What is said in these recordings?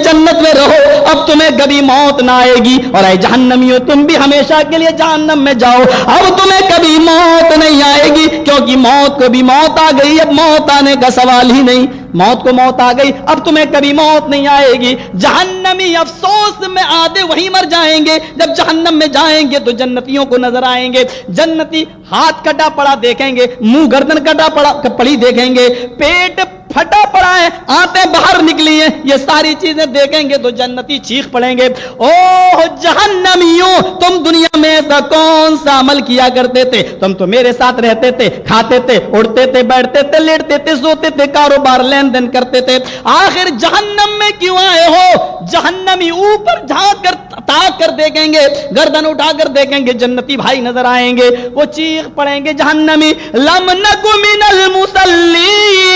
جنت میں رہو, اب تمہیں کبھی موت نہ آئے گی, اور اے جہنمیوں تم بھی ہمیشہ کے لیے جہنم میں جاؤ, اب تمہیں کبھی موت نہیں آئے گی, کیونکہ موت کو بھی موت آ گئی, اب موت آنے کا سوال ہی نہیں, موت کو موت آ گئی, اب تمہیں کبھی موت نہیں آئے گی. جہنمی افسوس میں آدھے وہیں مر جائیں گے, جب جہنم میں جائیں گے تو جنتیوں کو نظر آئیں گے, جنتی ہاتھ کٹا پڑا دیکھیں گے, منہ گردن کٹا پڑی دیکھیں گے, پیٹ پھٹا پڑا ہے, آنتیں باہر نکلی ہیں, یہ ساری چیزیں دیکھیں گے تو جنتی چیخ پڑیں گے, اوہ جہنمیوں تم دنیا میں ایسا کون سا عمل کیا کرتے تھے, تم تو میرے ساتھ رہتے تھے, کھاتے تھے, اڑتے تھے, بیٹھتے تھے, لیٹتے تھے, سوتے تھے, کاروبار لین دین کرتے تھے, آخر جہنم میں کیوں آئے ہو. جہنمی اوپر جھانک کر تاک کر دیکھیں گے, گردن اٹھا کر دیکھیں گے, جنتی بھائی نظر آئیں گے, وہ چیخ پڑیں گے جہنمی, لم نک من المصلین,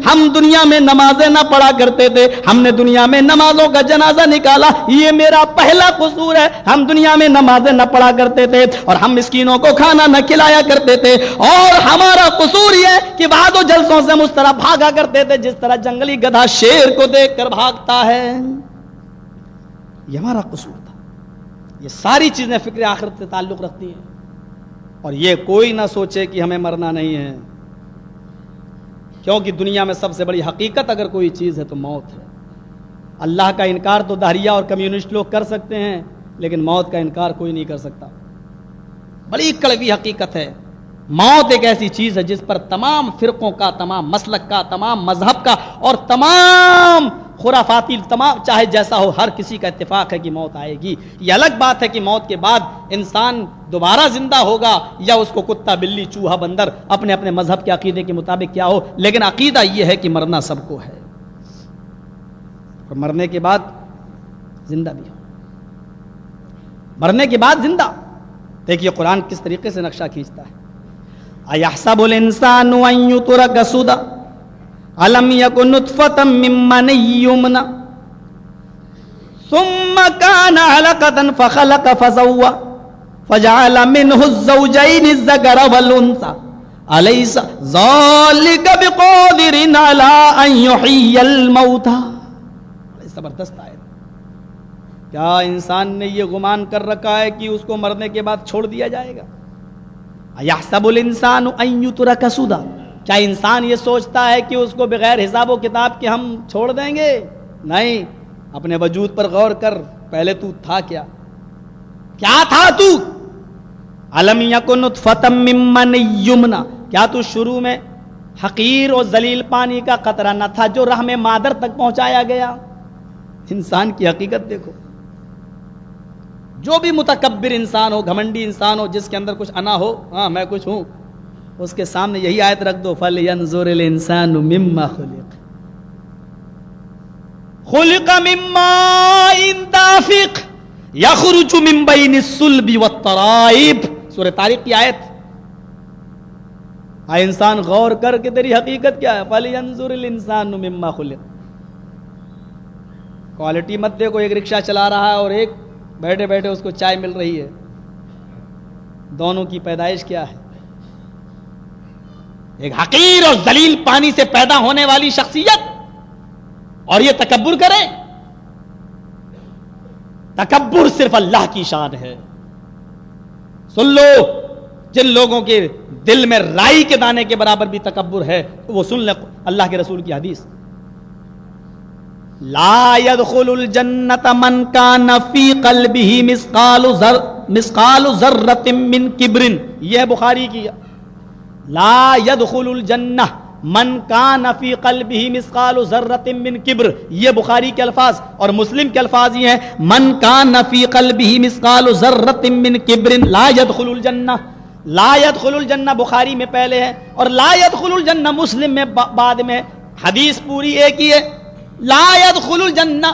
ہم دنیا میں نمازیں نہ پڑھا کرتے تھے, ہم نے دنیا میں نمازوں کا جنازہ نکالا, یہ میرا پہلا قصور ہے, ہم دنیا میں نمازیں نہ پڑھا کرتے تھے, اور ہم مسکینوں کو کھانا نہ کھلایا کرتے تھے, اور ہمارا قصور یہ ہے کہ بعد و جلسوں سے اس طرح بھاگا کرتے تھے جس طرح جنگلی گدھا شیر کو دیکھ کر بھاگتا ہے, یہ ہمارا قصور تھا. یہ ساری چیزیں فکر آخرت سے تعلق رکھتی ہیں, اور یہ کوئی نہ سوچے کہ ہمیں مرنا نہیں ہے, کیونکہ دنیا میں سب سے بڑی حقیقت اگر کوئی چیز ہے تو موت ہے. اللہ کا انکار تو دہریہ اور کمیونسٹ لوگ کر سکتے ہیں, لیکن موت کا انکار کوئی نہیں کر سکتا. بڑی کڑوی حقیقت ہے. موت ایک ایسی چیز ہے جس پر تمام فرقوں کا, تمام مسلک کا, تمام مذہب کا, اور تمام خرافاتی, تمام چاہے جیسا ہو, ہر کسی کا اتفاق ہے کہ موت آئے گی. یہ الگ بات ہے کہ موت کے بعد انسان دوبارہ زندہ ہوگا یا اس کو کتا, بلی, چوہا, بندر اپنے اپنے مذہب کے عقیدے کے مطابق کیا ہو, لیکن عقیدہ یہ ہے کہ مرنا سب کو ہے, اور مرنے کے بعد زندہ بھی ہو, مرنے کے بعد زندہ. دیکھیے قرآن کس طریقے سے نقشہ کھینچتا ہے. اَيَحْسَبُ الْإِنسَانُ أَن يُتْرَكَ سُدًى أَلَمْ يَكُن نُطْفَةً مِّن مَّنِيٍّ يُمْنَىٰ ثُمَّ كَانَ عَلَقَةً فَخَلَقَ فَسَوَّىٰ فَجَعَلَ مِنْهُ الزَّوْجَيْنِ الذَّكَرَ وَالْأُنثَىٰ أَلَيْسَ ذَلِكَ بِقَادِرٍ عَلَىٰ أَن يُحْيِيَ الْمَوْتَىٰ. زبردست آیت. کیا انسان نے یہ گمان کر رکھا ہے کہ اس کو مرنے کے بعد چھوڑ دیا جائے گا؟ اَيَحْسَبُ الْإِنسَانُ أَن يُتْرَكَ سُدًى, کیا انسان یہ سوچتا ہے کہ اس کو بغیر حساب و کتاب کے ہم چھوڑ دیں گے؟ نہیں. اپنے وجود پر غور کر, پہلے تو تھا کیا تھا تو؟ أَلَمْ يَكُن نُطْفَةً مِّن مَّنِيٍّ يُمْنَىٰ, کیا تو شروع میں حقیر اور ذلیل پانی کا قطرہ نہ تھا جو رحم مادر تک پہنچایا گیا؟ انسان کی حقیقت دیکھو. جو بھی متکبر انسان ہو, گھمنڈی انسان ہو, جس کے اندر کچھ انا ہو, ہاں میں کچھ ہوں, اس کے سامنے یہی آیت رکھ دو, فَلْيَنظُرِ الْإِنسَانُ مِمَّا خُلِقَ خُلِقَ مِن مَّاءٍ دَافِقٍ يَخْرُجُ مِن بَيْنِ الصُّلْبِ وَالتَّرَائِبِ. سورہ طارق کی آیت. انسان غور کر کے تیری حقیقت کیا ہے. فَلْيَنظُرِ الْإِنسَانُ مِمَّا خُلِقَ. کوالٹی مت دیکھو, ایک رکشہ چلا رہا ہے اور ایک بیٹھے بیٹھے اس کو چائے مل رہی ہے, دونوں کی پیدائش کیا ہے؟ ایک حقیر اور ذلیل پانی سے پیدا ہونے والی شخصیت, اور یہ تکبر کرے. تکبر صرف اللہ کی شان ہے. سن لو, جن لوگوں کے دل میں رائی کے دانے کے برابر بھی تکبر ہے وہ سن لے اللہ کے رسول کی حدیث. لا يدخل الجنة من كان في قلبه مثقال ذرة من کبر. یہ ہے بخاری کی. لا يدخل الجنة من كان في قلبه مثقال ذرة من کبر, یہ بخاری کے الفاظ. اور مسلم کے الفاظ یہ ہیں من كان في قلبه مثقال ذرة من کبر لا يدخل الجنة. لا يدخل الجنة بخاری میں پہلے ہے, اور لا يدخل الجنة مسلم میں بعد میں. حدیث پوری ایک ہی ہے. لا يدخل الجنہ,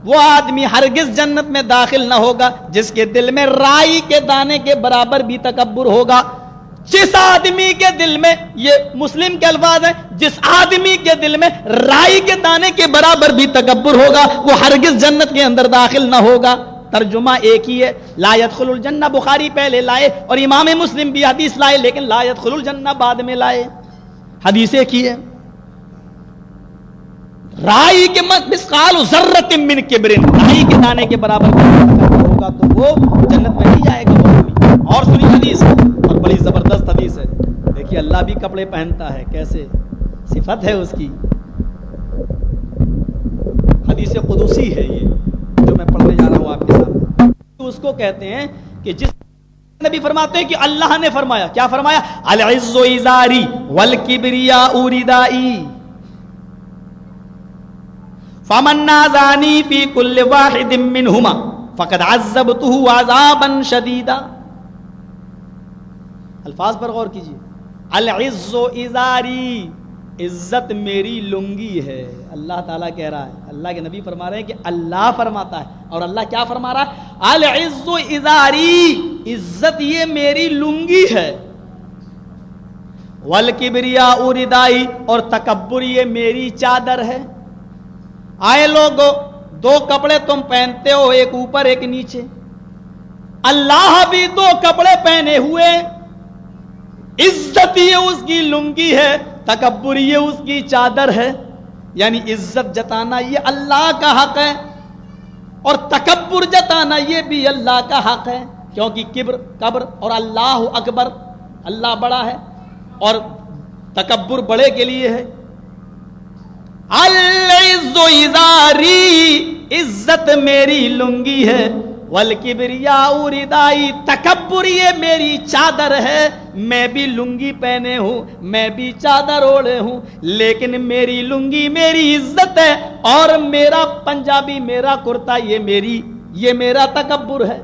وہ آدمی ہرگز جنت میں داخل نہ ہوگا جس کے دل میں رائی کے دانے کے برابر بھی تکبر ہوگا. جس آدمی کے دل میں, یہ مسلم کے الفاظ ہیں, جس آدمی کے دل میں رائی کے دانے کے برابر بھی تکبر ہوگا وہ ہرگز جنت کے اندر داخل نہ ہوگا. ترجمہ ایک ہی ہے. لا يدخل الجنہ بخاری پہلے لائے اور امام مسلم بھی حدیث لائے, لیکن لا يدخل الجنہ بعد میں لائے. حدیث ایک ہی ہے. رائی کے مثقال ذرۃ من کبر، رائی کے دانے کے برابر ہوگا تو وہ جنت میں نہیں جائے گا وہ آدمی۔ اور سنی حدیث اور بڑی زبردست حدیث ہے، دیکھیے اللہ بھی کپڑے پہنتا ہے، کیسے صفت ہے اس کی، حدیث قدسی ہے یہ جو میں پڑھنے جا رہا ہوں آپ کے سامنے۔ اس کو کہتے ہیں کہ جس نبی فرماتے ہیں کہ اللہ نے فرمایا، کیا فرمایا؟ العز ازاری والکبریاء ردائی فمن نازعنی فی کل واحد منہما فقد عذبتہ عذابا شدیدا۔ الفاظ پر غور کیجیے، العز ازاری، عزت میری لنگی ہے، اللہ تعالیٰ کہہ رہا ہے، اللہ کے نبی فرما رہے ہیں کہ اللہ فرماتا ہے، اور اللہ کیا فرما رہا ہے؟ العز ازاری، عزت یہ میری لنگی ہے، والکبریاء ردائی، اور تکبر یہ میری چادر ہے۔ آئے لوگو، دو کپڑے تم پہنتے ہو، ایک اوپر ایک نیچے، اللہ بھی دو کپڑے پہنے ہوئے، عزت یہ اس کی لنگی ہے، تکبر یہ اس کی چادر ہے، یعنی عزت جتانا یہ اللہ کا حق ہے اور تکبر جتانا یہ بھی اللہ کا حق ہے، کیونکہ کبر اور اللہ اکبر، اللہ بڑا ہے اور تکبر بڑے کے لیے ہے۔ العز ازاری، عزت میری لنگی ہے، والکبریاء ردائی، تکبر یہ میری چادر ہے، میں بھی لنگی پہنے ہوں، میں بھی چادر اوڑھے ہوں، لیکن میری لنگی میری عزت ہے اور میرا پنجابی، میرا کرتا یہ میرا تکبر ہے،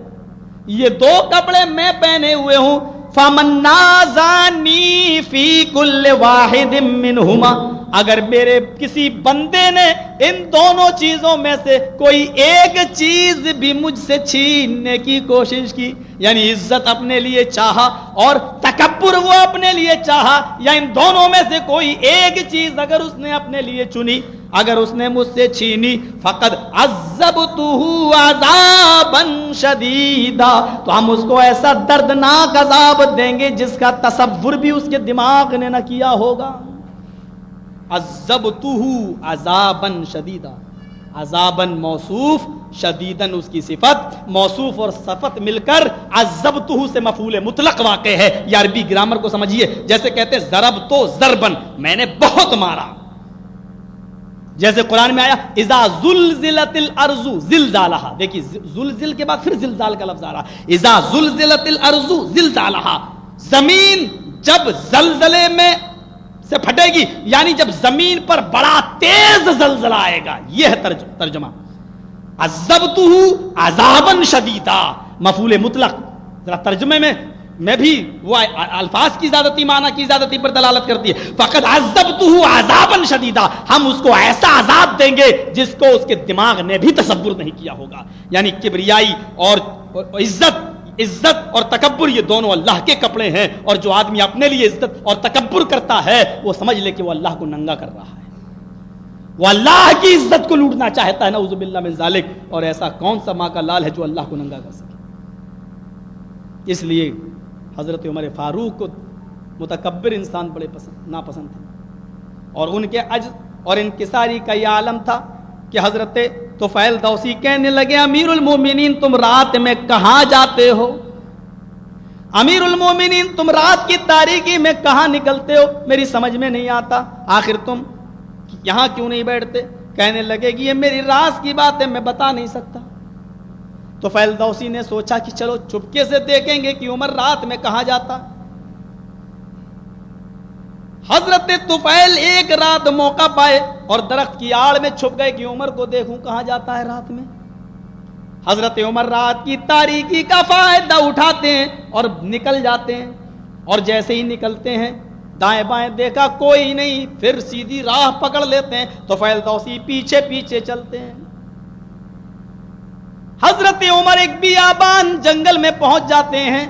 یہ دو کپڑے میں پہنے ہوئے ہوں۔ فمن نازعنی فی کل واحد منہما، اگر میرے کسی بندے نے ان دونوں چیزوں میں سے کوئی ایک چیز بھی مجھ سے چھیننے کی کوشش کی، یعنی عزت اپنے لیے چاہا اور تکبر وہ اپنے لیے چاہا، یا ان دونوں میں سے کوئی ایک چیز اگر اس نے اپنے لیے چنی، اگر اس نے مجھ سے چھینی، فقد عذبتہ عذابا شدیدا، تو ہم اس کو ایسا دردناک عذاب دیں گے جس کا تصور بھی اس کے دماغ نے نہ کیا ہوگا۔ عذبتہ عذابا شدیدا، عذابا موصوف، شدیدن اس کی صفت، موصوف اور صفت مل کر عذبتہ سے مفعول مطلق واقع ہے۔ یہ عربی گرامر کو سمجھیے، جیسے کہتے ہیں ضربت ضربن، میں نے بہت مارا، جیسے قرآن میں آیا اذا زلزلت الارض زلزالہا، دیکھیے زلزل کے بعد پھر زلزال کا لفظ آ رہا، اذا زلزلت الارض زلزالہا، زمین جب زلزلے میں سے پھٹے گی، یعنی جب زمین پر بڑا تیز زلزلہ آئے گا، یہ ہے ترجمہ۔ عذبتہ عذابا شدیدا، مفعول مطلق، ذرا ترجمے میں بھی وہ الفاظ کی زیادتی، معنی کی زیادتی پر دلالت کرتی ہے۔ فقد عذبتہ عذابا شدیدا، ہم اس کو ایسا عذاب دیں گے جس کو اس کے دماغ نے بھی تصور نہیں کیا ہوگا، یعنی کبریائی اور عزت اور تکبر یہ دونوں اللہ کے کپڑے ہیں، اور جو آدمی اپنے لیے عزت اور تکبر کرتا ہے وہ سمجھ لے کہ وہ اللہ کو ننگا کر رہا ہے، وہ اللہ کی عزت کو لوٹنا چاہتا ہے، نعوذ باللہ من ذالک، اور ایسا کون سا ماں کا لال ہے جو اللہ کو ننگا کر سکے۔ اس لیے حضرت عمر فاروق کو متکبر انسان بڑے ناپسند تھے، اور ان کے عجز اور انکساری کا یہ عالم تھا کہ حضرت طفیل دوسی کہنے لگے امیر المومنین تم رات میں کہاں جاتے ہو؟ امیر المومنین تم رات کی تاریکی میں کہاں نکلتے ہو؟ میری سمجھ میں نہیں آتا، آخر تم یہاں کیوں نہیں بیٹھتے؟ کہنے لگے کہ یہ میری راز کی بات ہے، میں بتا نہیں سکتا۔ طفیل دوسی نے سوچا کہ چلو چپکے سے دیکھیں گے کہ عمر رات میں کہاں جاتا۔ حضرت طفیل ایک رات موقع پائے اور درخت کی آڑ میں چھپ گئے کہ عمر کو دیکھوں کہاں جاتا ہے رات میں۔ حضرت عمر رات کی تاریکی کا فائدہ اٹھاتے ہیں اور نکل جاتے ہیں، اور جیسے ہی نکلتے ہیں دائیں بائیں دیکھا کوئی نہیں، پھر سیدھی راہ پکڑ لیتے ہیں، طفیل دوسی پیچھے پیچھے چلتے ہیں۔ حضرت عمر ایک بیابان جنگل میں پہنچ جاتے ہیں،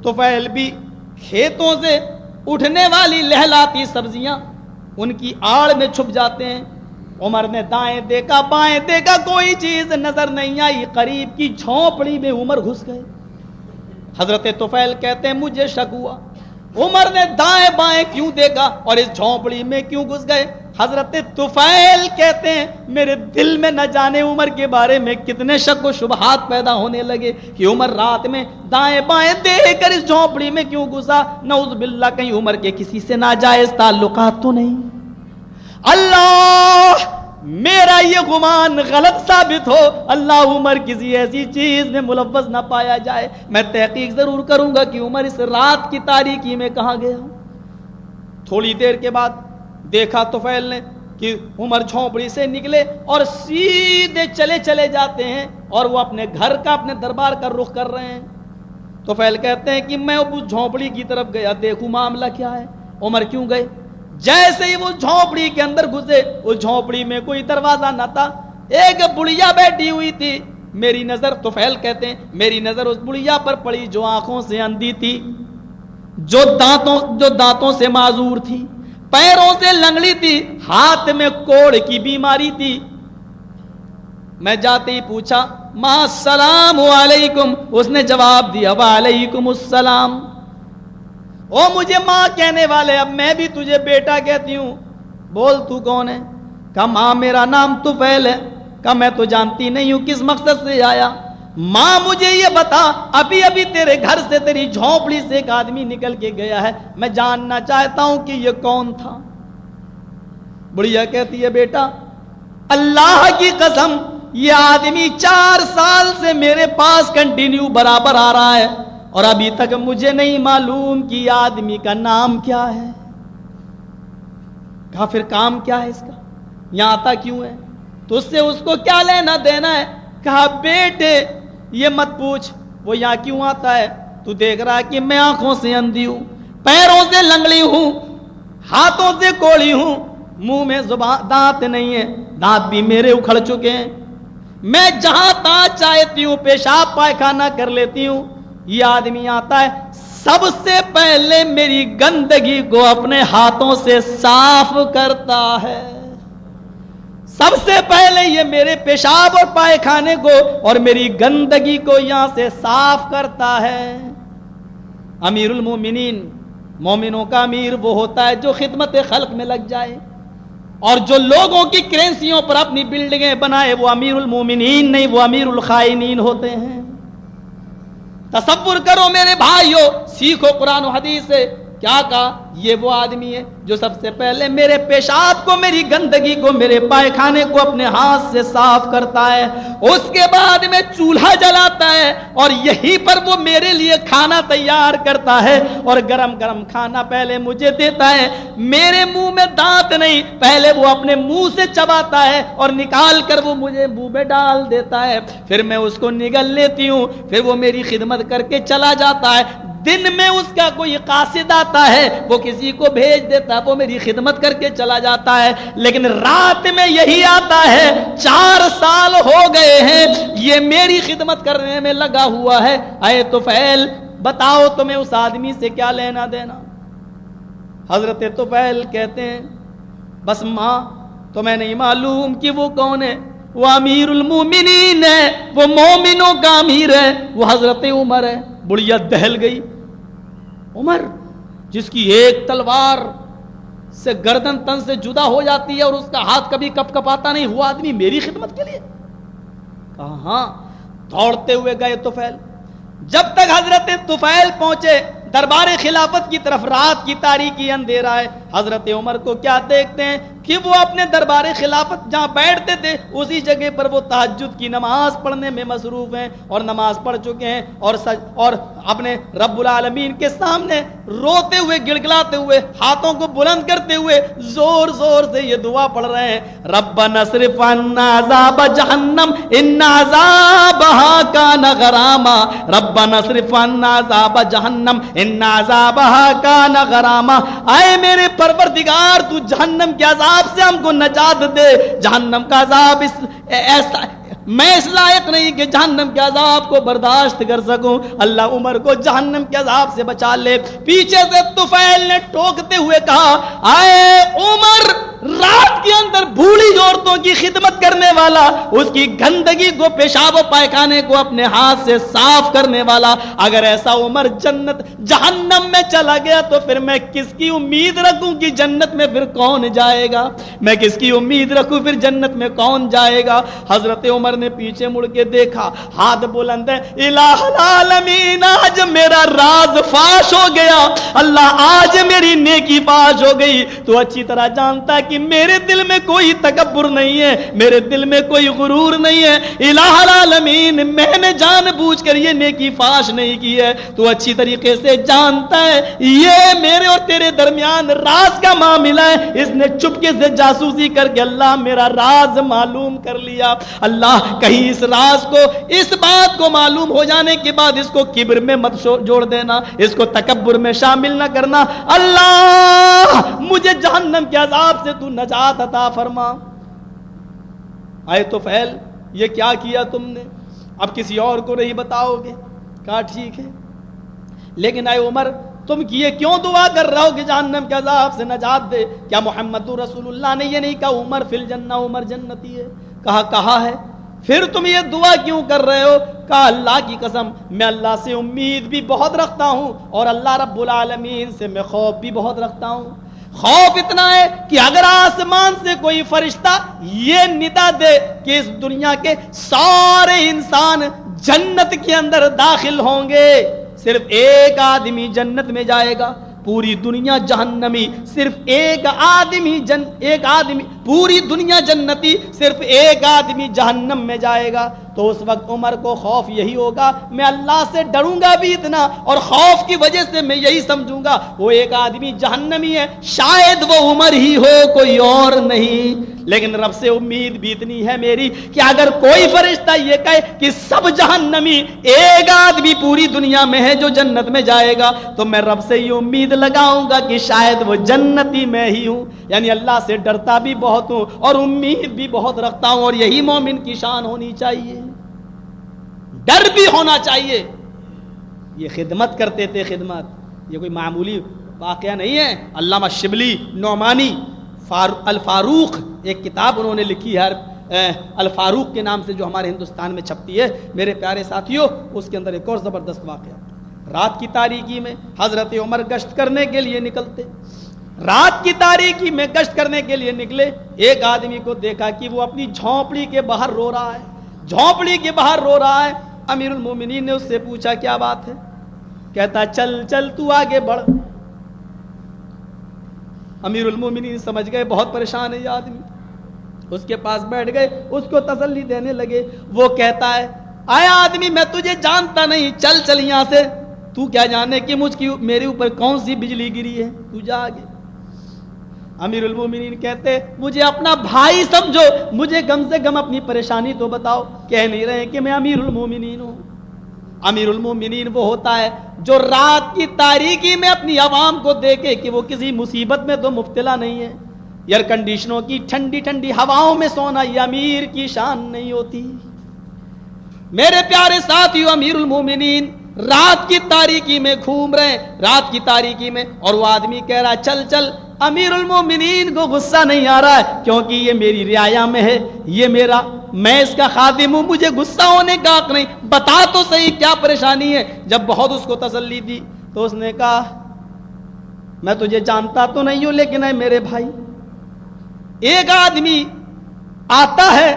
طفیل بھی کھیتوں سے اٹھنے والی لہلاتی سبزیاں ان کی آڑ میں چھپ جاتے ہیں۔ عمر نے دائیں دیکھا بائیں دیکھا کوئی چیز نظر نہیں آئی، قریب کی جھونپڑی میں عمر گھس گئے۔ حضرت طفیل کہتے ہیں مجھے شک ہوا عمر نے دائیں بائیں کیوں دیکھا اور اس جھونپڑی میں کیوں گھس گئے؟ حضرت طفیل کہتے ہیں میرے دل میں نہ جانے عمر کے بارے میں کتنے شک و شبہات پیدا ہونے لگے کہ عمر رات میں دائیں بائیں دیکھ کر اس جھونپڑی میں کیوں گھسا، نعوذ باللہ کہیں عمر کے کسی سے ناجائز تعلقات تو نہیں۔ اللہ میرا یہ گمان غلط ثابت ہو، اللہ عمر کسی ایسی چیز میں ملوث نہ پایا جائے، میں تحقیق ضرور کروں گا کہ عمر اس رات کی تاریکی میں کہاں گیا۔ تھوڑی دیر کے بعد دیکھا طفیل نے کہ عمر جھونپڑی سے نکلے اور سیدھے چلے جاتے ہیں اور وہ اپنے گھر کا اپنے دربار کا رخ کر رہے ہیں۔ طفیل کہتے ہیں کہ میں اس جھونپڑی کی طرف گیا، دیکھوں معاملہ کیا ہے، عمر کیوں گئے۔ جیسے ہی وہ جھونپڑی کے اندر گھسے، اس جھونپڑی میں کوئی دروازہ نہ تھا، ایک بڑھیا بیٹھی ہوئی تھی، میری نظر طفیل کہتے ہیں میری نظر اس بڑھیا پر پڑی جو آنکھوں سے اندھی تھی، جو دانتوں سے معذور تھی، پیروں سے لنگڑی تھی، ہاتھ میں کوڑ کی بیماری تھی۔ میں جاتے ہی پوچھا ماں السلام علیکم، اس نے جواب دیا وعلیکم السلام۔ او مجھے ماں کہنے والے، اب میں بھی تجھے بیٹا کہتی ہوں، بول تو کون ہے؟ کہا ماں میرا نام طفیل ہے۔ کہا میں تو جانتی نہیں ہوں کس مقصد سے آیا، ماں مجھے یہ بتا ابھی تیرے گھر سے تیری جھونپڑی سے ایک آدمی نکل کے گیا ہے، میں جاننا چاہتا ہوں کہ یہ کون تھا۔ بڑھیا کہتی ہے بیٹا اللہ کی قسم یہ آدمی 4 سال سے میرے پاس کنٹینیو برابر آ رہا ہے اور ابھی تک مجھے نہیں معلوم کہ یہ آدمی کا نام کیا ہے۔ کہا پھر کام کیا ہے اس کا، یہاں آتا کیوں ہے، تو اس سے اس کو کیا لینا دینا ہے؟ کہا بیٹے یہ مت پوچھ وہ یہاں کیوں آتا ہے، تو دیکھ رہا ہے کہ میں آنکھوں سے اندھی ہوں، پیروں سے لنگڑی ہوں، ہاتھوں سے کوڑی ہوں، منہ میں دانت نہیں ہے، دانت بھی میرے اکھڑ چکے ہیں، میں جہاں تہاں چاہتی ہوں پیشاب پائخانہ کر لیتی ہوں، یہ آدمی آتا ہے سب سے پہلے میری گندگی کو اپنے ہاتھوں سے صاف کرتا ہے، سب سے پہلے یہ میرے پیشاب اور پائخانے کو اور میری گندگی کو یہاں سے صاف کرتا ہے۔ امیر المومنین، مومنوں کا امیر وہ ہوتا ہے جو خدمت خلق میں لگ جائے، اور جو لوگوں کی کرنسیوں پر اپنی بلڈنگیں بنائے وہ امیر المومنین نہیں، وہ امیر الخائنین ہوتے ہیں۔ تصور کرو میرے بھائیو، سیکھو قرآن و حدیث سے، کیا کہا یہ وہ آدمی ہے جو سب سے پہلے میرے پیشاب کو، میری گندگی کو، میرے پائخانے کو اپنے ہاتھ سے صاف کرتا ہے، اس کے بعد میں چولہا جلاتا ہے اور یہیں پر وہ میرے لیے کھانا تیار کرتا ہے اور گرم گرم کھانا پہلے مجھے دیتا ہے، میرے منہ میں دانت نہیں، پہلے وہ اپنے منہ سے چباتا ہے اور نکال کر وہ مجھے منہ میں ڈال دیتا ہے، پھر میں اس کو نگل لیتی ہوں، پھر وہ میری خدمت کر کے چلا جاتا ہے۔ دن میں اس کا کوئی قاصد آتا ہے، وہ کسی کو بھیج دیتا ہے، وہ میری خدمت کر کے چلا جاتا ہے، لیکن رات میں یہی آتا ہے، 4 سال ہو گئے ہیں یہ میری خدمت کرنے میں لگا ہوا ہے، اے طفیل بتاؤ تمہیں اس آدمی سے کیا لینا دینا۔ حضرت طفیل کہتے ہیں بس ماں تمہیں نہیں معلوم کہ وہ کون ہے، وہ امیر المومنین ہے، وہ مومنوں کا امیر ہے، وہ حضرت عمر ہے۔ بڑھیا دہل گئی، عمر جس کی ایک تلوار سے گردن تن سے جدا ہو جاتی ہے اور اس کا ہاتھ کبھی کپ کپاتا نہیں، وہ آدمی میری خدمت کے لیے؟ کہا ہاں۔ دوڑتے ہوئے گئے طفیل، جب تک حضرت طفیل پہنچے دربار خلافت کی طرف، رات کی تاریکی اندھیرا ہے، حضرت عمر کو کیا دیکھتے ہیں کہ وہ اپنے دربار خلافت جہاں بیٹھتے تھے اسی جگہ پر وہ تہجد کی نماز پڑھنے میں مصروف ہیں اور نماز پڑھ چکے ہیں اور اپنے رب العالمین کے سامنے روتے ہوئے گڑگڑاتے ہوئے ہاتھوں کو بلند کرتے ہوئے زور زور سے یہ دعا پڑھ رہے ہیں، ربنا اصرف عنا عذاب جہنم ان عذابها کان غراما، ربنا اصرف عنا عذاب جہنم ان عذابها کان غراما، اے میرے پروردگار تو جہنم کے عذاب سے ہم کو نجات دے، جہنم کا عذاب ایسا میں اس لائق نہیں کہ جہنم کے عذاب کو برداشت کر سکوں، اللہ عمر کو جہنم کے عذاب سے بچا لے۔ پیچھے سے طفیل نے ٹوکتے ہوئے کہا اے عمر رات کے اندر بوڑھی عورتوں کی خدمت کرنے والا، اس کی گندگی کو، پیشاب و پائخانے کو اپنے ہاتھ سے صاف کرنے والا، اگر ایسا عمر جہنم میں چلا گیا تو پھر میں کس کی امید رکھوں کہ جنت میں پھر کون جائے گا؟ میں کس کی امید رکھوں پھر جنت میں کون جائے گا؟ حضرت عمر نے پیچھے مڑ کے دیکھا، ہاتھ بلند ہے، الہ العالمین آج میرا راز فاش ہو گیا، اللہ آج میری نیکی فاش ہو گئی۔ تو اچھی طرح جانتا ہے کہ میرے دل میں کوئی تکبر نہیں ہے، میرے دل میں کوئی غرور نہیں ہے، الہ العالمین میں نے جان بوجھ کر یہ نیکی فاش نہیں کی ہے۔ تو اچھی طریقے سے جانتا ہے یہ میرے اور تیرے درمیان راز کا معاملہ ہے، اس نے چپکے سے جاسوسی کر کے اللہ میرا راز معلوم کر لیا۔ اللہ کہیں اس راز کو، اس بات کو معلوم ہو جانے کے بعد اس کو کبر میں مت جوڑ دینا، اس کو تکبر میں شامل نہ کرنا۔ اللہ مجھے جہنم کے عذاب سے تو نجات عطا فرما۔ آئے تو فعل یہ کیا کیا تم نے؟ اب کسی اور کو نہیں بتاؤ گے؟ کہا ٹھیک ہے، لیکن اے عمر تم کیے کیوں دعا کر رہے ہو کہ جہنم کے عذاب سے نجات دے؟ کیا محمد رسول اللہ نے یہ نہیں کہا عمر فی الجنہ، عمر جنتی ہے؟ کہا ہے، پھر تم یہ دعا کیوں کر رہے ہو؟ کہا اللہ کی قسم میں اللہ سے امید بھی بہت رکھتا ہوں اور اللہ رب العالمین سے میں خوف بھی بہت رکھتا ہوں۔ خوف اتنا ہے کہ اگر آسمان سے کوئی فرشتہ یہ ندا دے کہ اس دنیا کے سارے انسان جنت کے اندر داخل ہوں گے، صرف ایک آدمی جنت میں جائے گا، پوری دنیا جہنمی، صرف ایک آدمی پوری دنیا جنتی، صرف ایک آدمی جہنم میں جائے گا، تو اس وقت عمر کو خوف یہی ہوگا، میں اللہ سے ڈروں گا بھی اتنا، اور خوف کی وجہ سے میں یہی سمجھوں گا وہ ایک آدمی جہنمی ہے، شاید وہ عمر ہی ہو کوئی اور نہیں۔ لیکن رب سے امید بھی اتنی ہے میری کہ اگر کوئی فرشتہ یہ کہے کہ سب جہنمی، ایک آدمی پوری دنیا میں ہے جو جنت میں جائے گا، تو میں رب سے یہ امید لگاؤں گا کہ شاید وہ جنتی میں ہی ہوں۔ یعنی اللہ سے ڈرتا بھی بہت ہوں اور امید بھی بہت رکھتا ہوں، اور یہی مومن کی شان ہونی چاہیے، ڈر بھی ہونا چاہیے۔ یہ خدمت کرتے تھے، خدمت یہ کوئی معمولی واقعہ نہیں ہے۔ علامہ شبلی نعمانی الفاروق ایک کتاب انہوں نے لکھی ہے الفاروق کے نام سے، جو ہمارے ہندوستان میں چھپتی ہے۔ میرے پیارے ساتھیوں، اس کے اندر ایک اور زبردست واقعہ، رات کی تاریکی میں حضرت عمر گشت کرنے کے لیے نکلتے، رات کی تاریکی میں گشت کرنے کے لیے نکلے، ایک آدمی کو دیکھا کہ وہ اپنی جھونپڑی کے باہر رو رہا ہے، جھونپڑی کے باہر رو رہا ہے۔ امیر المومنین نے اس سے پوچھا کیا بات ہے؟ کہتا چل چل تو آگے بڑھ۔ امیر المومنین سمجھ گئے بہت پریشان ہے یہ آدمی، اس کے پاس بیٹھ گئے، اس کو تسلی دینے لگے۔ وہ کہتا ہے آیا آدمی میں تجھے جانتا نہیں، چل چل یہاں سے، تو کیا جانے کہ میرے اوپر کون سی بجلی گری ہے، تو جا آگے۔ امیر المومنین کہتے مجھے اپنا بھائی سمجھو، مجھے کم سے کم اپنی پریشانی تو بتاؤ۔ کہہ نہیں رہے کہ میں امیر المومنین ہوں۔ امیر المومنین وہ ہوتا ہے جو رات کی تاریکی میں اپنی عوام کو دیکھے کہ وہ کسی مصیبت میں تو مبتلا نہیں ہے۔ ایئر کنڈیشنوں کی ٹھنڈی ٹھنڈی ہواؤں میں سونا یہ امیر کی شان نہیں ہوتی۔ میرے پیارے ساتھیو، امیر المومنین رات کی تاریکی میں گھوم رہے ہیں، رات کی تاریکی میں، اور وہ آدمی کہہ رہا ہے چل چل۔ امیر المومنین کو غصہ نہیں آ رہا ہے کیونکہ یہ میری رعایا میں ہے، یہ میں اس کا خادم ہوں، مجھے غصہ ہونے کا حق نہیں، بتا تو صحیح کیا پریشانی ہے۔ جب بہت اس کو تسلی دی تو اس نے کہا میں تجھے جانتا تو نہیں ہوں، لیکن اے میرے بھائی، ایک آدمی آتا ہے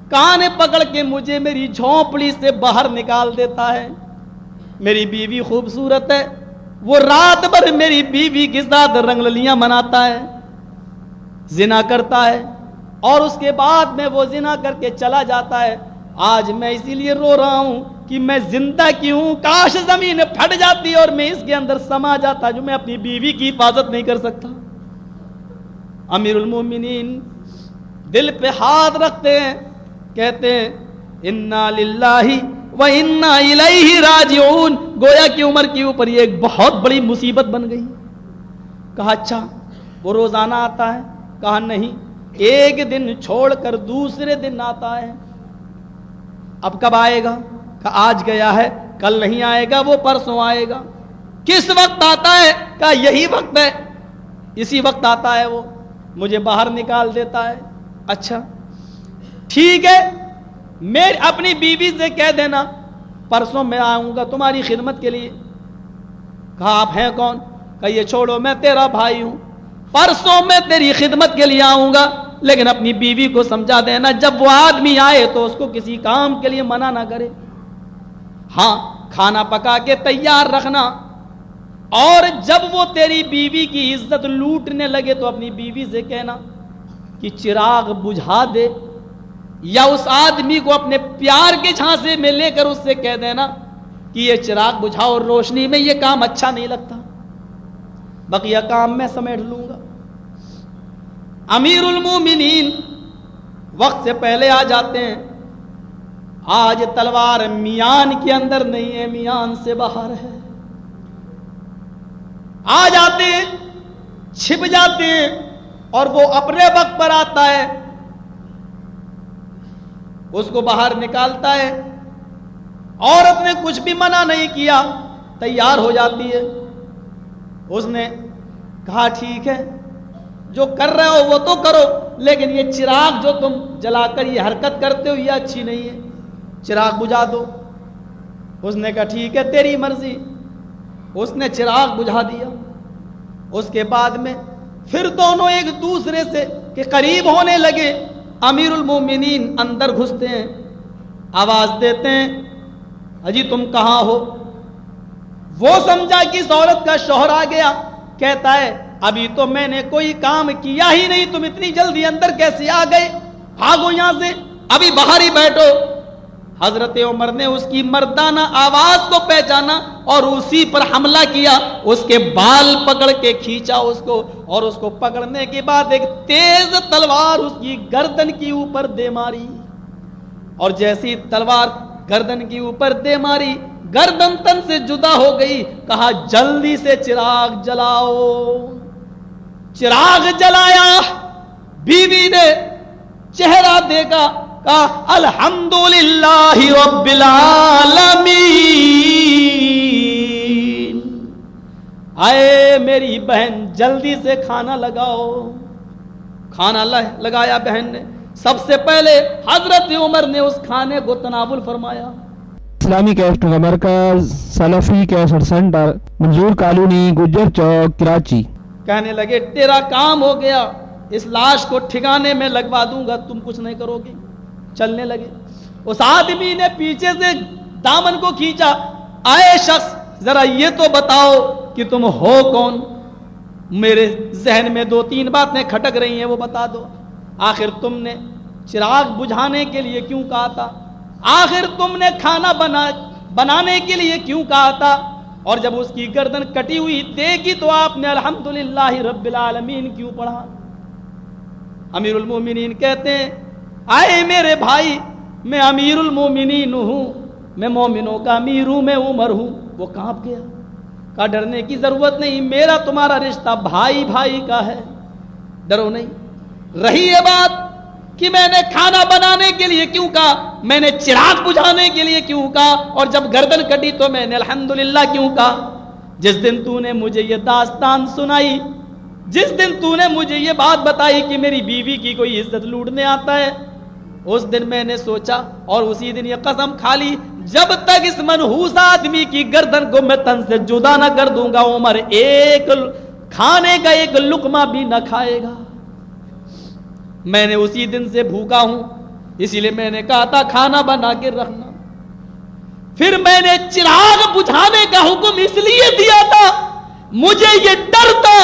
کان پکڑ کے مجھے میری جھونپڑی سے باہر نکال دیتا ہے، میری بیوی خوبصورت ہے، وہ رات بھر میری بیوی کے ساتھ رنگ للیاں مناتا ہے، زنا کرتا ہے، اور اس کے بعد میں وہ زنا کر کے چلا جاتا ہے۔ آج میں اسی لیے رو رہا ہوں کہ میں زندہ کیوں ہوں، کاش زمین پھٹ جاتی اور میں اس کے اندر سما جاتا جو میں اپنی بیوی کی حفاظت نہیں کر سکتا۔ امیر المومنین دل پہ ہاتھ رکھتے ہیں، کہتے ہیں انا للہ و انا الیہ راجعون۔ گویا کہ عمر کے اوپر یہ ایک بہت بڑی مصیبت بن گئی۔ کہا اچھا وہ روزانہ آتا ہے؟ کہا نہیں، ایک دن چھوڑ کر دوسرے دن آتا ہے۔ اب کب آئے گا؟ کہا آج گیا ہے، کل نہیں آئے گا، وہ پرسوں آئے گا۔ کس وقت آتا ہے؟ کہا یہی وقت ہے، اسی وقت آتا ہے وہ۔ مجھے باہر نکال دیتا ہے. اچھا ٹھیک ہے, میں اپنی بیوی سے کہہ دینا پرسوں میں آؤں گا تمہاری خدمت کے لیے. کہا آپ ہیں کون؟ کہا یہ چھوڑو میں تیرا بھائی ہوں, پرسوں میں تیری خدمت کے لیے آؤں گا, لیکن اپنی بیوی کو سمجھا دینا جب وہ آدمی آئے تو اس کو کسی کام کے لیے منع نہ کرے. ہاں کھانا پکا کے تیار رکھنا, اور جب وہ تیری بیوی کی عزت لوٹنے لگے تو اپنی بیوی سے کہنا کہ چراغ بجھا دے, یا اس آدمی کو اپنے پیار کے جھانسے میں لے کر اس سے کہہ دینا کہ یہ چراغ بجھاؤ, روشنی میں یہ کام اچھا نہیں لگتا, بقیہ کام میں سمیٹ لوں گا. امیر المومنین وقت سے پہلے آ جاتے ہیں. آج تلوار میان کے اندر نہیں ہے, میان سے باہر ہے. آ جاتے ہیں, چھپ جاتے ہیں, اور وہ اپنے وقت پر آتا ہے, اس کو باہر نکالتا ہے. عورت نے کچھ بھی منع نہیں کیا, تیار ہو جاتی ہے. اس نے کہا ٹھیک ہے جو کر رہے ہو وہ تو کرو, لیکن یہ چراغ جو تم جلا کر یہ حرکت کرتے ہو یہ اچھی نہیں ہے, چراغ بجھا دو. اس نے کہا ٹھیک ہے تیری مرضی. اس نے چراغ بجھا دیا. اس کے بعد میں پھر دونوں ایک دوسرے سے کے قریب ہونے لگے. امیر المومنین اندر گھستے ہیں, آواز دیتے ہیں اجی تم کہاں ہو؟ وہ سمجھا کہ اس عورت کا شوہر آ گیا. کہتا ہے ابھی تو میں نے کوئی کام کیا ہی نہیں, تم اتنی جلدی اندر کیسے آ گئے؟ بھاگو یہاں سے, ابھی باہر ہی بیٹھو. حضرت عمر نے اس کی مردانہ آواز کو پہچانا اور اسی پر حملہ کیا. اس کے بال پکڑ کے کھینچا اس کو, اور اس کو پکڑنے کے بعد ایک تیز تلوار اس کی گردن کی اوپر دے ماری. اور جیسی تلوار گردن کی اوپر دے ماری, گردن تن سے جدا ہو گئی. کہا جلدی سے چراغ جلاؤ. چراغ جلایا, بیوی نے چہرہ دیکھا, کہا الحمدللہ رب العالمین. آئے میری بہن جلدی سے کھانا لگاؤ. کھانا لگایا بہن نے. سب سے پہلے حضرت عمر نے اس کھانے کو تناول فرمایا. اسلامی کیسٹ کا مرکز سلفی کیسٹ سینٹر, منظور کالونی, گجر چوک, کراچی. کہنے لگے تیرا کام ہو گیا, اس لاش کو ٹھکانے میں لگوا دوں گا, تم کچھ نہیں کرو گے. چلنے لگے. اس آدمی نے پیچھے سے دامن کو کھینچا. آئے شخص ذرا یہ تو بتاؤ کہ تم ہو کون؟ میرے ذہن میں 2-3 باتیں کھٹک رہی ہیں, وہ بتا دو. آخر تم نے چراغ بجھانے کے لیے کیوں کہا تھا؟ آخر تم نے کھانا بنانے کے لیے کیوں کہا تھا؟ اور جب اس کی گردن کٹی ہوئی دیکھی تو آپ نے الحمدللہ رب العالمین کیوں پڑھا؟ امیر المومنین کہتے ہیں آئے میرے بھائی, میں امیر المومنین ہوں, میں مومنوں کا امیر ہوں, میں عمر ہوں. وہ کانپ گیا. کہا ڈرنے کی ضرورت نہیں, میرا تمہارا رشتہ بھائی بھائی کا ہے, ڈرو نہیں. رہی یہ بات کہ میں نے کھانا بنانے کے لیے کیوں کہا, میں نے چراغ بجھانے کے لیے کیوں کہا, اور جب گردن کٹی تو میں نے الحمدللہ کیوں کہا. جس دن تو نے مجھے یہ داستان سنائی, جس دن تو نے مجھے یہ بات بتائی کہ میری بیوی کی کوئی عزت لوٹنے آتا ہے, اس دن میں نے سوچا اور اسی دن یہ قسم کھا لی جب تک اس منحوس آدمی کی گردن کو میں تن سے جدا نہ کر دوں گا, عمر ایک کھانے کا ایک لقمہ بھی نہ کھائے گا. میں نے اسی دن سے بھوکا ہوں, اسی لیے میں نے کہا تھا کھانا بنا کے رکھنا. پھر میں نے چراغ بجھانے کا حکم اس لیے دیا تھا, مجھے یہ ڈر تھا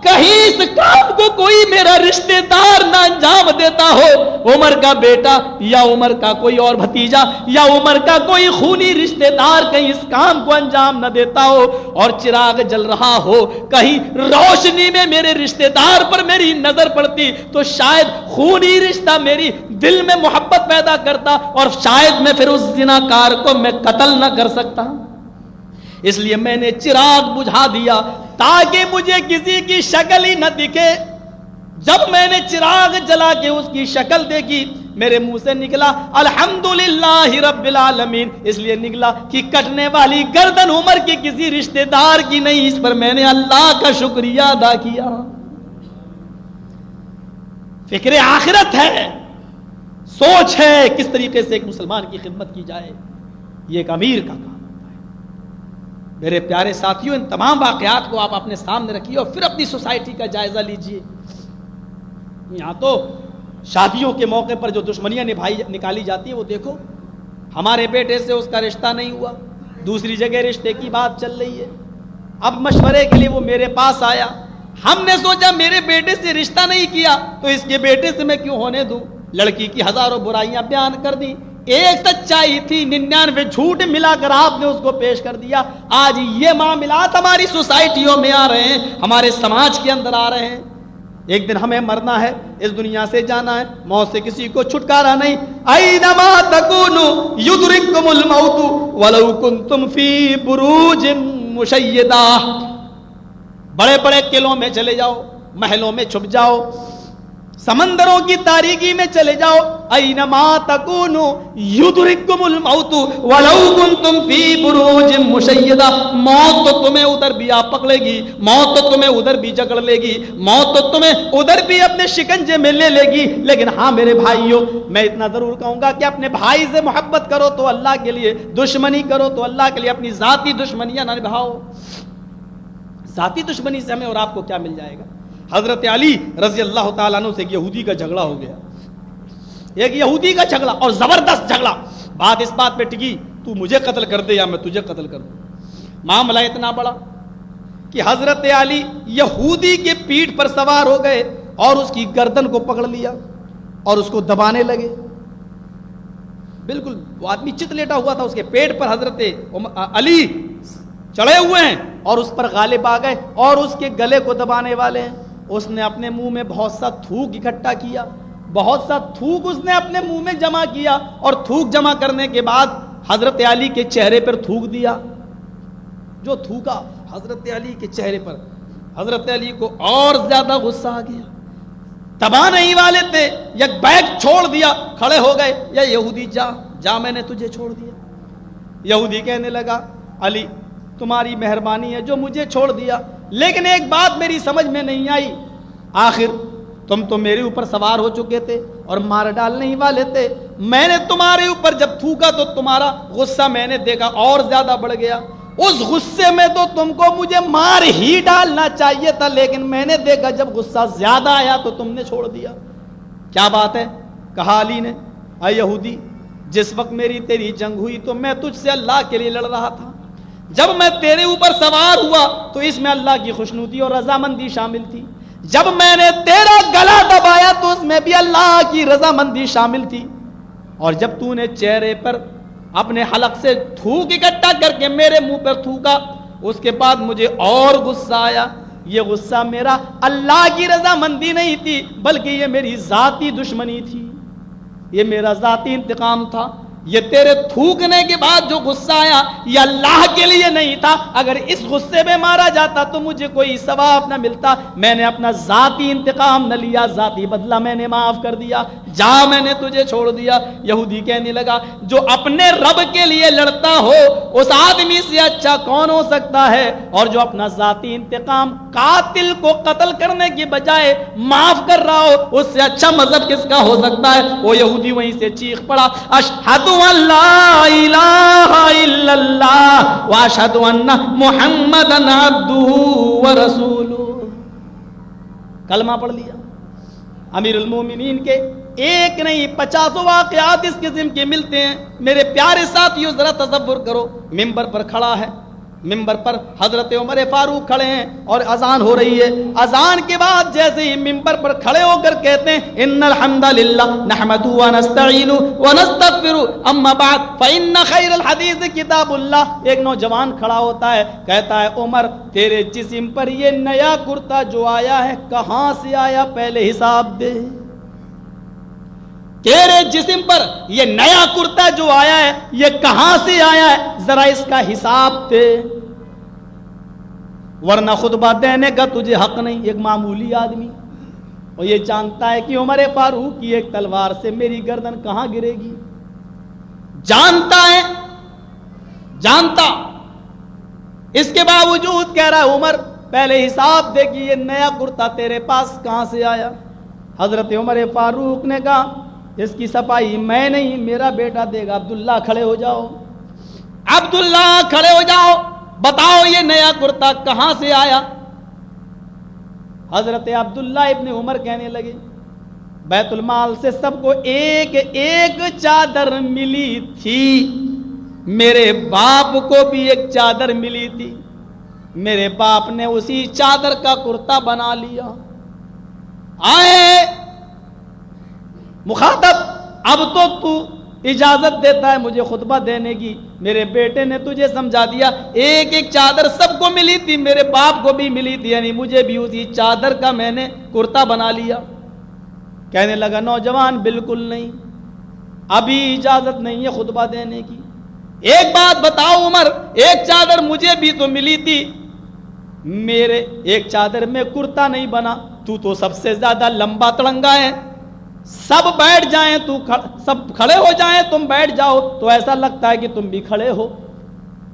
کہیں اس کام کو کوئی میرا رشتہ دار نہ انجام دیتا ہو, عمر کا بیٹا یا عمر کا کوئی اور بھتیجا یا عمر کا کوئی خونی رشتہ دار کہیں اس کام کو انجام نہ دیتا ہو, اور چراغ جل رہا ہو, کہیں روشنی میں میرے رشتہ دار پر میری نظر پڑتی تو شاید خونی رشتہ میری دل میں محبت پیدا کرتا, اور شاید میں پھر اس زناکار کو میں قتل نہ کر سکتا. اس لیے میں نے چراغ بجھا دیا تاکہ مجھے کسی کی شکل ہی نہ دکھے. جب میں نے چراغ جلا کے اس کی شکل دیکھی, میرے منہ سے نکلا الحمدللہ رب العالمین, اس لیے نکلا کہ کٹنے والی گردن عمر کی کسی رشتہ دار کی نہیں, اس پر میں نے اللہ کا شکریہ ادا کیا. فکر آخرت ہے، سوچ ہے کس طریقے سے ایک مسلمان کی خدمت کی جائے، یہ ایک امیر کا کام ہوتا ہے۔ میرے پیارے ساتھیوں، ان تمام واقعات کو آپ اپنے سامنے رکھیے اور پھر اپنی سوسائٹی کا جائزہ لیجئے۔ یہاں تو شادیوں کے موقع پر جو دشمنیاں نکالی جاتی ہیں وہ دیکھو، ہمارے بیٹے سے اس کا رشتہ نہیں ہوا، دوسری جگہ رشتے کی بات چل رہی ہے، اب مشورے کے لیے وہ میرے پاس آیا، ہم نے سوچا میرے بیٹے سے رشتہ نہیں کیا تو اس کے بیٹے سے میں کیوں ہونے دوں، لڑکی کی ہزاروں برائیاں بیان کر دی، ایک سچائی تھی 99 جھوٹ ملا کر آپ نے اس کو پیش کر دیا۔ آج یہ معاملات ہماری سوسائٹیوں میں آ رہے ہیں، ہمارے سماج کے اندر آ رہے ہیں۔ ایک دن ہمیں مرنا ہے، اس دنیا سے جانا ہے، موت سے کسی کو چھٹکارا نہیں۔ اینما تکونوا یدرککم الموت ولو کنتم فی بروج مشیدہ، بڑے بڑے قلعوں میں چلے جاؤ، محلوں میں چھپ جاؤ، سمندروں کی تاریکی میں چلے جاؤ، اینما تکونوا یدرککم الموت ولو کنتم فی بروج مشیدہ، موت تو تمہیں ادھر بھی آ پکڑے گی، موت تو تمہیں ادھر بھی جکڑ لے گی، موت تو تمہیں ادھر بھی اپنے شکنجے میں لے لے گی۔ لیکن ہاں میرے بھائیوں، میں اتنا ضرور کہوں گا کہ اپنے بھائی سے محبت کرو تو اللہ کے لیے، دشمنی کرو تو اللہ کے لیے، اپنی ذاتی دشمنیاں نہ نبھاؤ۔ ذاتی دشمنی سے ہمیں اور آپ کو کیا مل جائے گا؟ حضرت علی رضی اللہ تعالیٰ عنہ سے ایک یہودی کا جھگڑا ہو گیا، ایک یہودی کا جھگڑا، اور زبردست جھگڑا، بات اس بات پہ ٹکی تو مجھے قتل کر دے یا میں تجھے قتل کر دوں۔ معاملہ اتنا بڑا کہ حضرت علی یہودی کے پیٹھ پر سوار ہو گئے اور اس کی گردن کو پکڑ لیا اور اس کو دبانے لگے، بالکل وہ آدمی چت لیٹا ہوا تھا، اس کے پیٹ پر حضرت علی چڑھے ہوئے ہیں اور اس پر غالب آ گئے اور اس کے گلے کو دبانے والے ہیں۔ اس نے اپنے منہ میں بہت سا تھوک اکٹھا کیا، بہت سا تھوک اس نے اپنے منہ میں جمع کیا، اور تھوک جمع کرنے کے بعد حضرت علی کے چہرے پر تھوک دیا۔ جو تھوکا حضرت علی کے چہرے پر، حضرت علی کو اور زیادہ غصہ آ گیا، دبا نہیں والے تھے، یک بیگ چھوڑ دیا، کھڑے ہو گئے، یا یہودی جا میں نے تجھے چھوڑ دیا۔ یہودی کہنے لگا علی تمہاری مہربانی ہے جو مجھے چھوڑ دیا، لیکن ایک بات میری سمجھ میں نہیں آئی، آخر تم تو میرے اوپر سوار ہو چکے تھے اور مار ڈالنے ہی والے تھے، میں نے تمہارے اوپر جب تھوکا تو تمہارا غصہ میں نے دیکھا اور زیادہ بڑھ گیا، اس غصے میں تو تم کو مجھے مار ہی ڈالنا چاہیے تھا، لیکن میں نے دیکھا جب غصہ زیادہ آیا تو تم نے چھوڑ دیا۔ کیا بات ہے؟ کہا علی نے اے یہودی، جس وقت میری تیری جنگ ہوئی تو میں تجھ سے اللہ کے لیے لڑ رہا تھا، جب میں تیرے اوپر سوار ہوا تو اس میں اللہ کی خوشنودی اور رضامندی شامل تھی، جب میں نے تیرا گلا دبایا تو اس میں بھی اللہ کی رضامندی شامل تھی، اور جب تو نے چہرے پر اپنے حلق سے تھوک اکٹھا کر کے میرے منہ پر تھوکا، اس کے بعد مجھے اور غصہ آیا۔ یہ غصہ میرا اللہ کی رضامندی نہیں تھی بلکہ یہ میری ذاتی دشمنی تھی، یہ میرا ذاتی انتقام تھا۔ یہ تیرے تھوکنے کے بعد جو غصہ آیا یہ اللہ کے لیے نہیں تھا، اگر اس غصے میں مارا جاتا تو مجھے کوئی ثواب نہ ملتا، میں نے اپنا ذاتی انتقام نہ لیا، ذاتی بدلہ میں نے معاف کر دیا، جا میں نے تجھے چھوڑ دیا۔ یہودی کہنے لگا جو اپنے رب کے لیے لڑتا ہو اس آدمی سے اچھا کون ہو سکتا ہے، اور جو اپنا ذاتی انتقام قاتل کو قتل کرنے کے بجائے معاف کر رہا ہو اس سے اچھا مذہب کس کا ہو سکتا ہے؟ وہ یہودی وہیں سے چیخ پڑا اشہد ان لا الہ الا اللہ واشہد ان محمدن عبدہ ورسولہ، کلمہ پڑھ لیا۔ امیر المومنین کے ایک نہیں 50 واقعات اس قسم کے ملتے ہیں۔ میرے پیارے ساتھیوں ذرا تصور کرو، ممبر پر کھڑا ہے، ممبر پر حضرت عمر فاروق کھڑے ہیں اور اذان ہو رہی ہے، اذان کے بعد جیسے ہی ممبر پر کھڑے ہو کر کہتے ہیں ان الحمد للہ نحمدہ ونستعینہ ونستغفرہ اما بعد فإن خیر الحدیث کتاب اللہ، ایک نوجوان کھڑا ہوتا ہے کہتا ہے عمر تیرے جسم پر یہ نیا کرتا جو آیا ہے کہاں سے آیا پہلے حساب دے، تیرے جسم پر یہ نیا کرتا جو آیا ہے یہ کہاں سے آیا ہے ذرا اس کا حساب دے، ورنہ خطبہ دینے کا تجھے حق نہیں۔ ایک معمولی آدمی اور یہ جانتا ہے کہ عمر فاروق کی ایک تلوار سے میری گردن کہاں گرے گی، جانتا ہے، جانتا، اس کے باوجود کہہ رہا ہے عمر پہلے حساب دے کہ یہ نیا کرتا تیرے پاس کہاں سے آیا۔ حضرت عمر فاروق نے کہا اس کی صفائی میں نہیں میرا بیٹا دے گا. عبداللہ کھڑے ہو جاؤ, عبداللہ کھڑے ہو جاؤ, بتاؤ یہ نیا کرتا کہاں سے آیا؟ حضرت عبداللہ ابن عمر کہنے لگے بیت المال سے سب کو ایک ایک چادر ملی تھی, میرے باپ کو بھی ایک چادر ملی تھی, میرے باپ نے اسی چادر کا کرتا بنا لیا. آئے مخاطب, اب تو اجازت دیتا ہے مجھے خطبہ دینے کی, میرے بیٹے نے تجھے سمجھا دیا ایک ایک چادر سب کو ملی تھی, میرے باپ کو بھی ملی تھی, یعنی مجھے بھی اسی چادر کا میں نے کرتا بنا لیا. کہنے لگا نوجوان بالکل نہیں, ابھی اجازت نہیں ہے خطبہ دینے کی. ایک بات بتاؤ عمر, ایک چادر مجھے بھی تو ملی تھی, میرے ایک چادر میں کرتا نہیں بنا, تو سب سے زیادہ لمبا تڑنگا ہے, سب بیٹھ جائیں تو سب کھڑے ہو جائیں تم بیٹھ جاؤ تو ایسا لگتا ہے کہ تم بھی کھڑے ہو.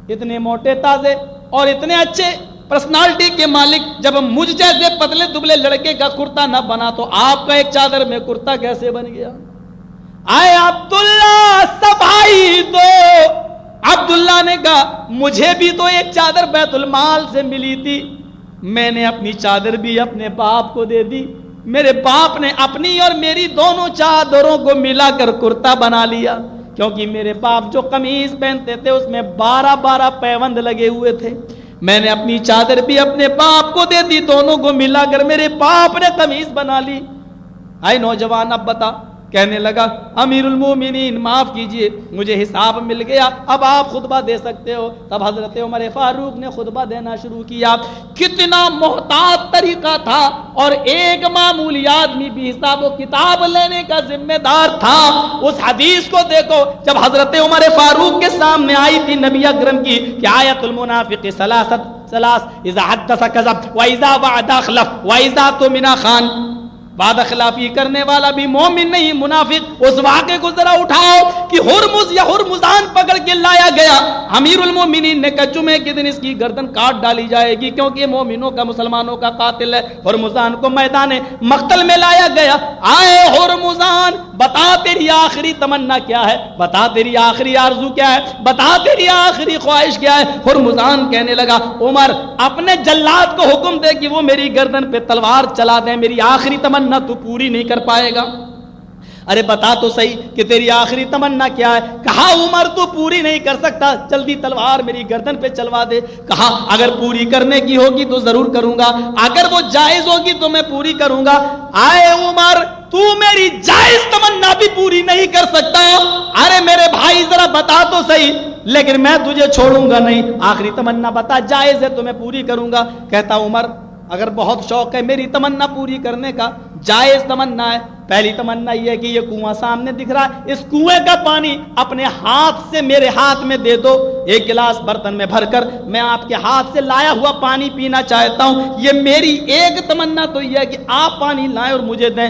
اتنے موٹے تازے اور اتنے اچھے پرسنالٹی کے مالک جب مجھ جیسے پتلے دبلے لڑکے کا کرتا نہ بنا تو آپ کا ایک چادر میں کرتا کیسے بن گیا؟ آئے عبداللہ صفائی دو. عبداللہ نے کہا مجھے بھی تو ایک چادر بیت المال سے ملی تھی, میں نے اپنی چادر بھی اپنے باپ کو دے دی, میرے باپ نے اپنی اور میری دونوں چادروں کو ملا کر کرتا بنا لیا, کیونکہ میرے باپ جو قمیض پہنتے تھے اس میں 12 پیوند لگے ہوئے تھے, میں نے اپنی چادر بھی اپنے باپ کو دے دی, دونوں کو ملا کر میرے باپ نے قمیض بنا لی. آئے نوجوان اب بتا, کہنے لگا امیر المومنین معاف کیجئے مجھے حساب مل گیا, اب آپ خطبہ دے سکتے ہو. تب حضرت عمر فاروق نے خطبہ دینا شروع کیا. کتنا محتاط طریقہ تھا, اور ایک معمولی آدمی بھی حساب و کتاب لینے کا ذمہ دار تھا. اس حدیث کو دیکھو جب حضرت عمر فاروق کے سامنے آئی تھی نبی اکرم کی کہ آیت المنافق ثلاث, اذا حدث کذب واذا وعد اخلف واذا اؤتمن خان. وعدہ خلافی کرنے والا بھی مومن نہیں منافق. اس واقعے کو ذرا اٹھاؤ کہ ہرمز یا ہرمزان پکڑ کے لایا گیا, امیر المومنین نے کہا جمعے کے دن اس کی گردن کاٹ ڈالی جائے گی کیونکہ یہ مومنوں کا مسلمانوں کا قاتل ہے. ہرمزان کو میدان مقتل میں لایا گیا. آئے ہرمزان بتا تیری آخری تمنا کیا ہے, بتا تیری آخری آرزو کیا ہے, بتا تیری آخری خواہش کیا ہے. ہرمزان کہنے لگا عمر اپنے جلاد کو حکم دے کہ وہ میری گردن پہ تلوار چلا دیں, میری آخری تمنا تو پوری نہیں کر پائے گا. ارے بتا تو صحیح کہ تیری آخری تمنا کیا ہے. کہا عمر تو پوری نہیں کر سکتا, جلدی تلوار میری گردن پہ چلوا دے. کہا اگر پوری کرنے کی ہوگی تو ضرور کروں گا, اگر وہ جائز ہوگی تو میں پوری کروں گا. آئے عمر تو میری جائز تمنا بھی پوری نہیں کر سکتا. ارے میرے بھائی ذرا بتا تو صحیح, لیکن میں تجھے چھوڑوں گا نہیں, آخری تمنا بتا, جائز ہے تو میں پوری کروں گا. کہتا عمر اگر بہت شوق ہے میری تمنا پوری کرنے کا, جائز تمنا ہے. پہلی تمنا یہ ہے کہ یہ کنواں سامنے دکھ رہا ہے, اس کنویں کا پانی اپنے ہاتھ سے میرے ہاتھ میں دے دو, ایک گلاس برتن میں بھر کر میں آپ کے ہاتھ سے لایا ہوا پانی پینا چاہتا ہوں. یہ میری ایک تمنا تو یہ ہے کہ آپ پانی لائیں اور مجھے دیں.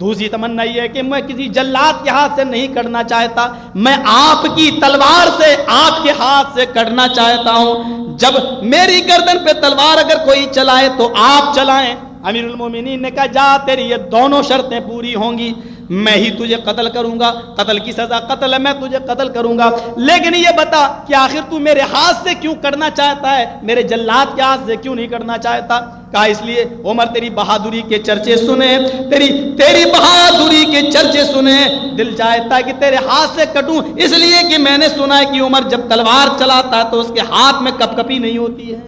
دوسری تمنا یہ ہے کہ میں کسی جلاد کے ہاتھ سے نہیں کٹنا چاہتا, میں آپ کی تلوار سے آپ کے ہاتھ سے کٹنا چاہتا ہوں. جب میری گردن پہ تلوار اگر کوئی چلائے تو آپ چلائیں. امیر المومنین نے کہا جا تیری یہ دونوں شرطیں پوری ہوں گی, میں ہی تجھے قتل کروں گا, قتل کی سزا قتل ہے, میں تجھے قتل کروں گا. لیکن یہ بتا کہ آخر تو میرے ہاتھ سے کیوں کرنا چاہتا ہے, میرے جلاد کے ہاتھ سے کیوں نہیں کرنا چاہتا؟ کہا اس لیے عمر تیری بہادری کے چرچے سنے, تیری بہادری کے چرچے سنے, دل چاہتا ہے کہ تیرے ہاتھ سے کٹوں, اس لیے کہ میں نے سنا ہے کہ عمر جب تلوار چلاتا ہے تو اس کے ہاتھ میں کپ کپی نہیں ہوتی ہے.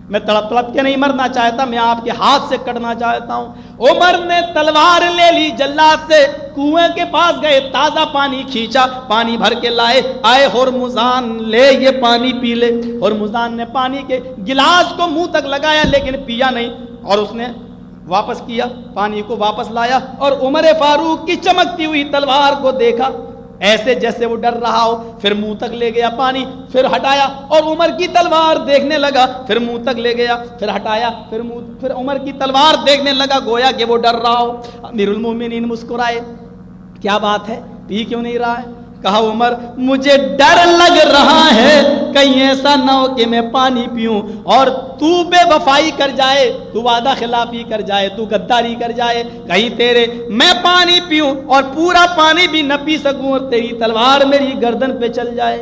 میں تڑپ تڑپ کے نہیں مرنا چاہتا, میں آپ کے ہاتھ سے کٹنا چاہتا ہوں. عمر نے تلوار لے لی, جلاد سے کنویں کے پاس گئے, تازہ پانی کھینچا, پانی بھر کے لائے. آئے ہرمزان لے یہ پانی پی لے. ہرمزان نے پانی کے گلاس کو منہ تک لگایا لیکن پیا نہیں, اور اس نے واپس کیا, پانی کو واپس لایا اور عمر فاروق کی چمکتی ہوئی تلوار کو دیکھا ایسے جیسے وہ ڈر رہا ہو. پھر منہ تک لے گیا پانی, پھر ہٹایا اور عمر کی تلوار دیکھنے لگا, پھر منہ تک لے گیا, پھر ہٹایا, پھر عمر کی تلوار دیکھنے لگا گویا کہ وہ ڈر رہا ہو. امیر المومنین مسکرائے, کیا بات ہے, پی کیوں نہیں رہا ہے؟ کہا عمر مجھے ڈر لگ رہا ہے کہیں ایسا نہ ہو کہ میں پانی پیوں اور تو بے وفائی کر جائے، تو وعدہ خلافی کر جائے، تو غداری کر جائے، کہیں تیرے میں پانی پیوں اور پورا پانی بھی نہ پی سکوں اور تیری تلوار میری گردن پہ چل جائے۔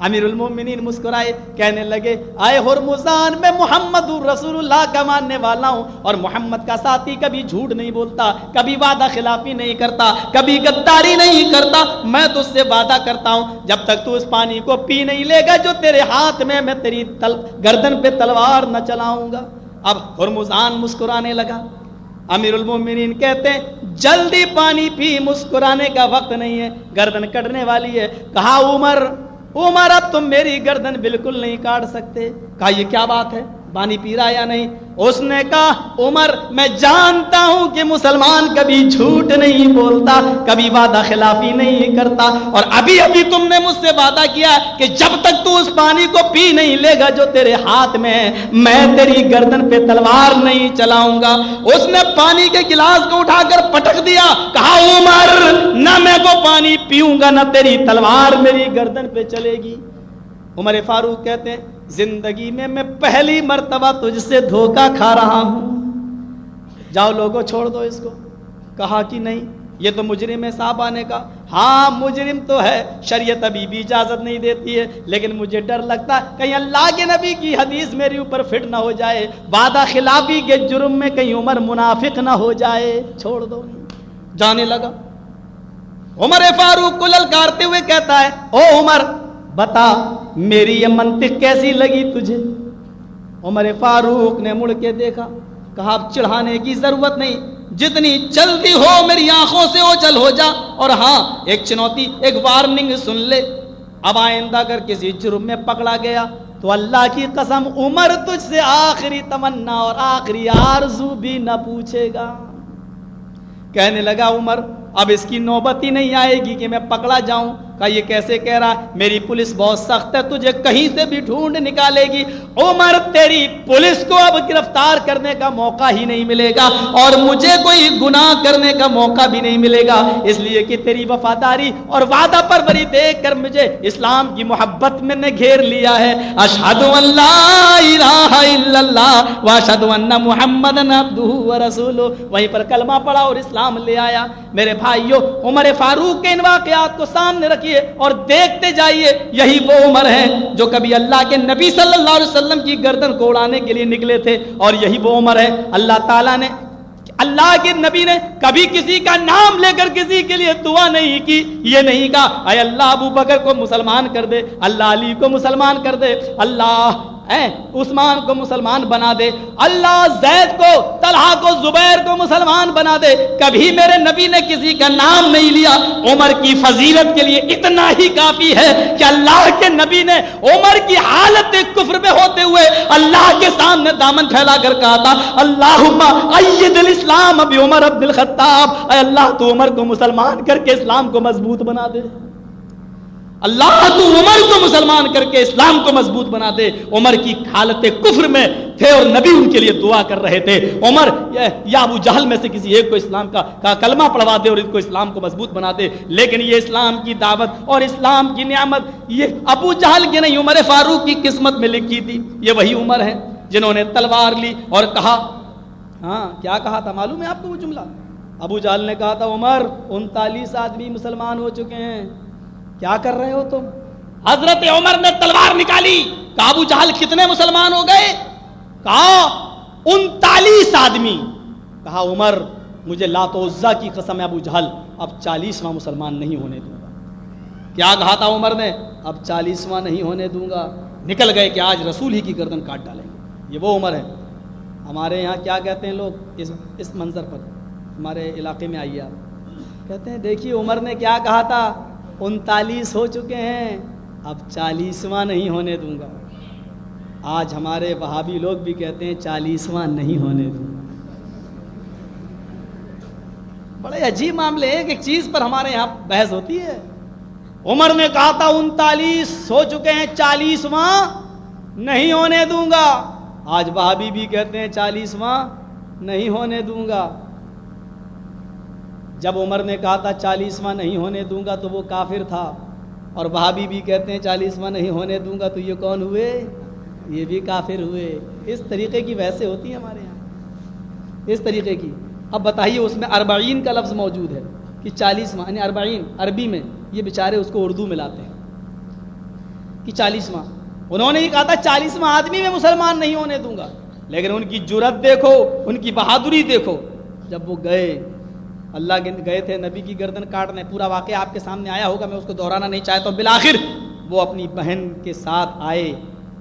امیر المومنین مسکرائے، کہنے لگے آئے ہرمزان، میں محمد رسول اللہ کا ماننے والا ہوں اور محمد کا ساتھی کبھی جھوٹ نہیں بولتا، کبھی وعدہ خلافی نہیں کرتا، کبھی غداری نہیں کرتا۔ میں تجھ سے وعدہ کرتا ہوں جب تک تو اس پانی کو پی نہیں لے گا جو تیرے ہاتھ میں تیری گردن پہ تلوار نہ چلاؤں گا۔ اب ہرمزان مسکرانے لگا۔ امیر المومنین کہتے ہیں جلدی پانی پی، مسکرانے کا وقت نہیں ہے، گردن کٹنے والی ہے۔ کہا عمر اب تم میری گردن بالکل نہیں کاٹ سکتے۔ کہا یہ کیا بات ہے، پانی پی رہا یا نہیں؟ اس نے کہا عمر میں جانتا ہوں کہ مسلمان کبھی جھوٹ نہیں بولتا، کبھی وعدہ خلافی نہیں کرتا، اور ابھی تم نے مجھ سے وعدہ کیا کہ جب تک تو اس پانی کو پی نہیں لے گا جو تیرے ہاتھ میں ہے میں تیری گردن پہ تلوار نہیں چلاؤں گا۔ اس نے پانی کے گلاس کو اٹھا کر پٹک دیا، کہا عمر نہ میں وہ پانی پیوں گا نہ تیری تلوار میری گردن پہ چلے گی۔ عمر فاروق کہتے ہیں زندگی میں پہلی مرتبہ تجھ سے دھوکہ کھا رہا ہوں، جاؤ لوگوں چھوڑ دو اس کو۔ کہا کہ نہیں یہ تو مجرم ہے صحابہ نے کہا ہاں مجرم تو ہے، شریعت ابھی بھی اجازت نہیں دیتی ہے، لیکن مجھے ڈر لگتا ہے کہیں اللہ کے نبی کی حدیث میرے اوپر فٹ نہ ہو جائے، وعدہ خلافی کے جرم میں کہیں عمر منافق نہ ہو جائے، چھوڑ دو۔ جانے لگا۔ عمر فاروق کو للکارتے ہوئے کہتا ہے او عمر بتا میری یہ منطق کیسی لگی تجھے؟ عمر فاروق نے مڑ کے دیکھا، کہا اب چڑھانے کی ضرورت نہیں، جتنی جلدی ہو میری آنکھوں سے اوجھل ہو جا، اور ہاں ایک چنوتی، ایک وارننگ سن لے، اب آئندہ اگر کسی جرم میں پکڑا گیا تو اللہ کی قسم عمر تجھ سے آخری تمنا اور آخری آرزو بھی نہ پوچھے گا۔ کہنے لگا عمر اب اس کی نوبت ہی نہیں آئے گی کہ میں پکڑا جاؤں۔ کہا یہ کیسے کہہ رہا ہے، میری پولیس بہت سخت ہے، تجھے کہیں سے بھی ڈھونڈ نکالے گی۔ عمر تیری پولیس کو اب گرفتار کرنے کا موقع ہی نہیں ملے گا اور مجھے کوئی گناہ کرنے کا موقع بھی نہیں ملے گا، اس لیے کہ تیری وفاداری اور وعدہ پروری دیکھ کر مجھے اسلام کی محبت میں نے گھیر لیا ہے۔ اشہد ان لا الہ الا اللہ واشہد ان محمدن عبدہ ورسولہ، وہیں پر کلمہ پڑھا اور اسلام لے آیا۔ میرے بھائیو عمر فاروق کے ان واقعات کو سامنے رکھیے اور دیکھتے جائیے، یہی وہ عمر ہیں جو کبھی اللہ کے نبی صلی اللہ علیہ وسلم کی گردن کو اڑانے کے لیے نکلے تھے، اور یہی وہ عمر ہے اللہ تعالیٰ نے، اللہ کے نبی نے کبھی کسی کا نام لے کر کسی کے لیے دعا نہیں کی، یہ نہیں کہا اے اللہ ابو بکر کو مسلمان کر دے، اللہ علی کو مسلمان کر دے، اللہ عثمان کو مسلمان بنا دے، اللہ زید کو، طلحہ کو، زبیر کو مسلمان بنا دے۔ کبھی میرے نبی نے کسی کا نام نہیں لیا۔ عمر کی فضیلت کے لیے اتنا ہی کافی ہے کہ اللہ کے نبی نے عمر کی حالت کفر میں ہوتے ہوئے اللہ کے سامنے دامن پھیلا کر کہا تھا اللہم اید الاسلام بعمر بن الخطاب، اے اللہ تو عمر کو مسلمان کر کے اسلام کو مضبوط بنا دے، اللہ تو عمر کو مسلمان کر کے اسلام کو مضبوط بنا دے۔ عمر کی حالت کفر میں تھے اور نبی ان کے لیے دعا کر رہے تھے، عمر یا ابو جہل میں سے کسی ایک کو اسلام کا کلمہ پڑھوا دے اور ان کو اسلام کو مضبوط بنا دے۔ لیکن یہ اسلام کی دعوت اور اسلام کی نعمت یہ ابو جہل کی نہیں، عمر فاروق کی قسمت میں لکھی تھی۔ یہ وہی عمر ہے جنہوں نے تلوار لی اور کہا، ہاں کیا کہا تھا معلوم ہے آپ کو وہ جملہ؟ ابو جہل نے کہا تھا عمر 39 آدمی مسلمان ہو چکے ہیں، کیا کر رہے ہو تم؟ حضرت عمر نے تلوار نکالی، کہا ابو جہل کتنے مسلمان ہو گئے؟ کہا 39 آدمی۔ کہا عمر مجھے لات و عزا کی قسم ہے ابو جہل اب 40واں مسلمان نہیں ہونے دوں گا۔ کیا کہا تھا عمر نے؟ اب 40واں نہیں ہونے دوں گا۔ نکل گئے کہ آج رسول ہی کی گردن کاٹ ڈالیں گے۔ یہ وہ عمر ہے۔ ہمارے یہاں کیا کہتے ہیں لوگ اس منظر پر؟ ہمارے علاقے میں آئیے آپ، کہتے ہیں دیکھیے عمر نے کیا کہا تھا، 39 ہو چکے ہیں اب 40واں نہیں ہونے دوں گا۔ آج ہمارے وہابی لوگ بھی کہتے ہیں 40واں نہیں ہونے دوں گا۔ بڑے عجیب معاملے، ایک چیز پر ہمارے یہاں بحث ہوتی ہے۔ عمر نے کہا تھا 39 ہو چکے ہیں 40واں نہیں ہونے دوں گا، آج وہابی بھی کہتے ہیں 40واں نہیں ہونے دوں گا۔ جب عمر نے کہا تھا 40واں نہیں ہونے دوں گا تو وہ کافر تھا، اور وہابی بھی کہتے ہیں 40واں نہیں ہونے دوں گا، تو یہ کون ہوئے؟ یہ بھی کافر ہوئے۔ اس طریقے کی ویسے ہوتی ہے ہمارے یہاں، اس طریقے کی۔ اب بتائیے اس میں 40 کا لفظ موجود ہے کہ 40واں، یعنی 40 عربی میں، یہ بیچارے اس کو اردو میں لاتے ہیں کہ 40واں۔ انہوں نے ہی کہا تھا 40واں آدمی میں مسلمان نہیں ہونے دوں گا، لیکن ان کی جرأت دیکھو، ان کی بہادری دیکھو۔ جب وہ اللہ کے گئے تھے نبی کی گردن کاٹنے، پورا واقعہ آپ کے سامنے آیا ہوگا، میں اس کو دہرانا نہیں چاہتا ہوں۔ بالآخر وہ اپنی بہن کے ساتھ آئے،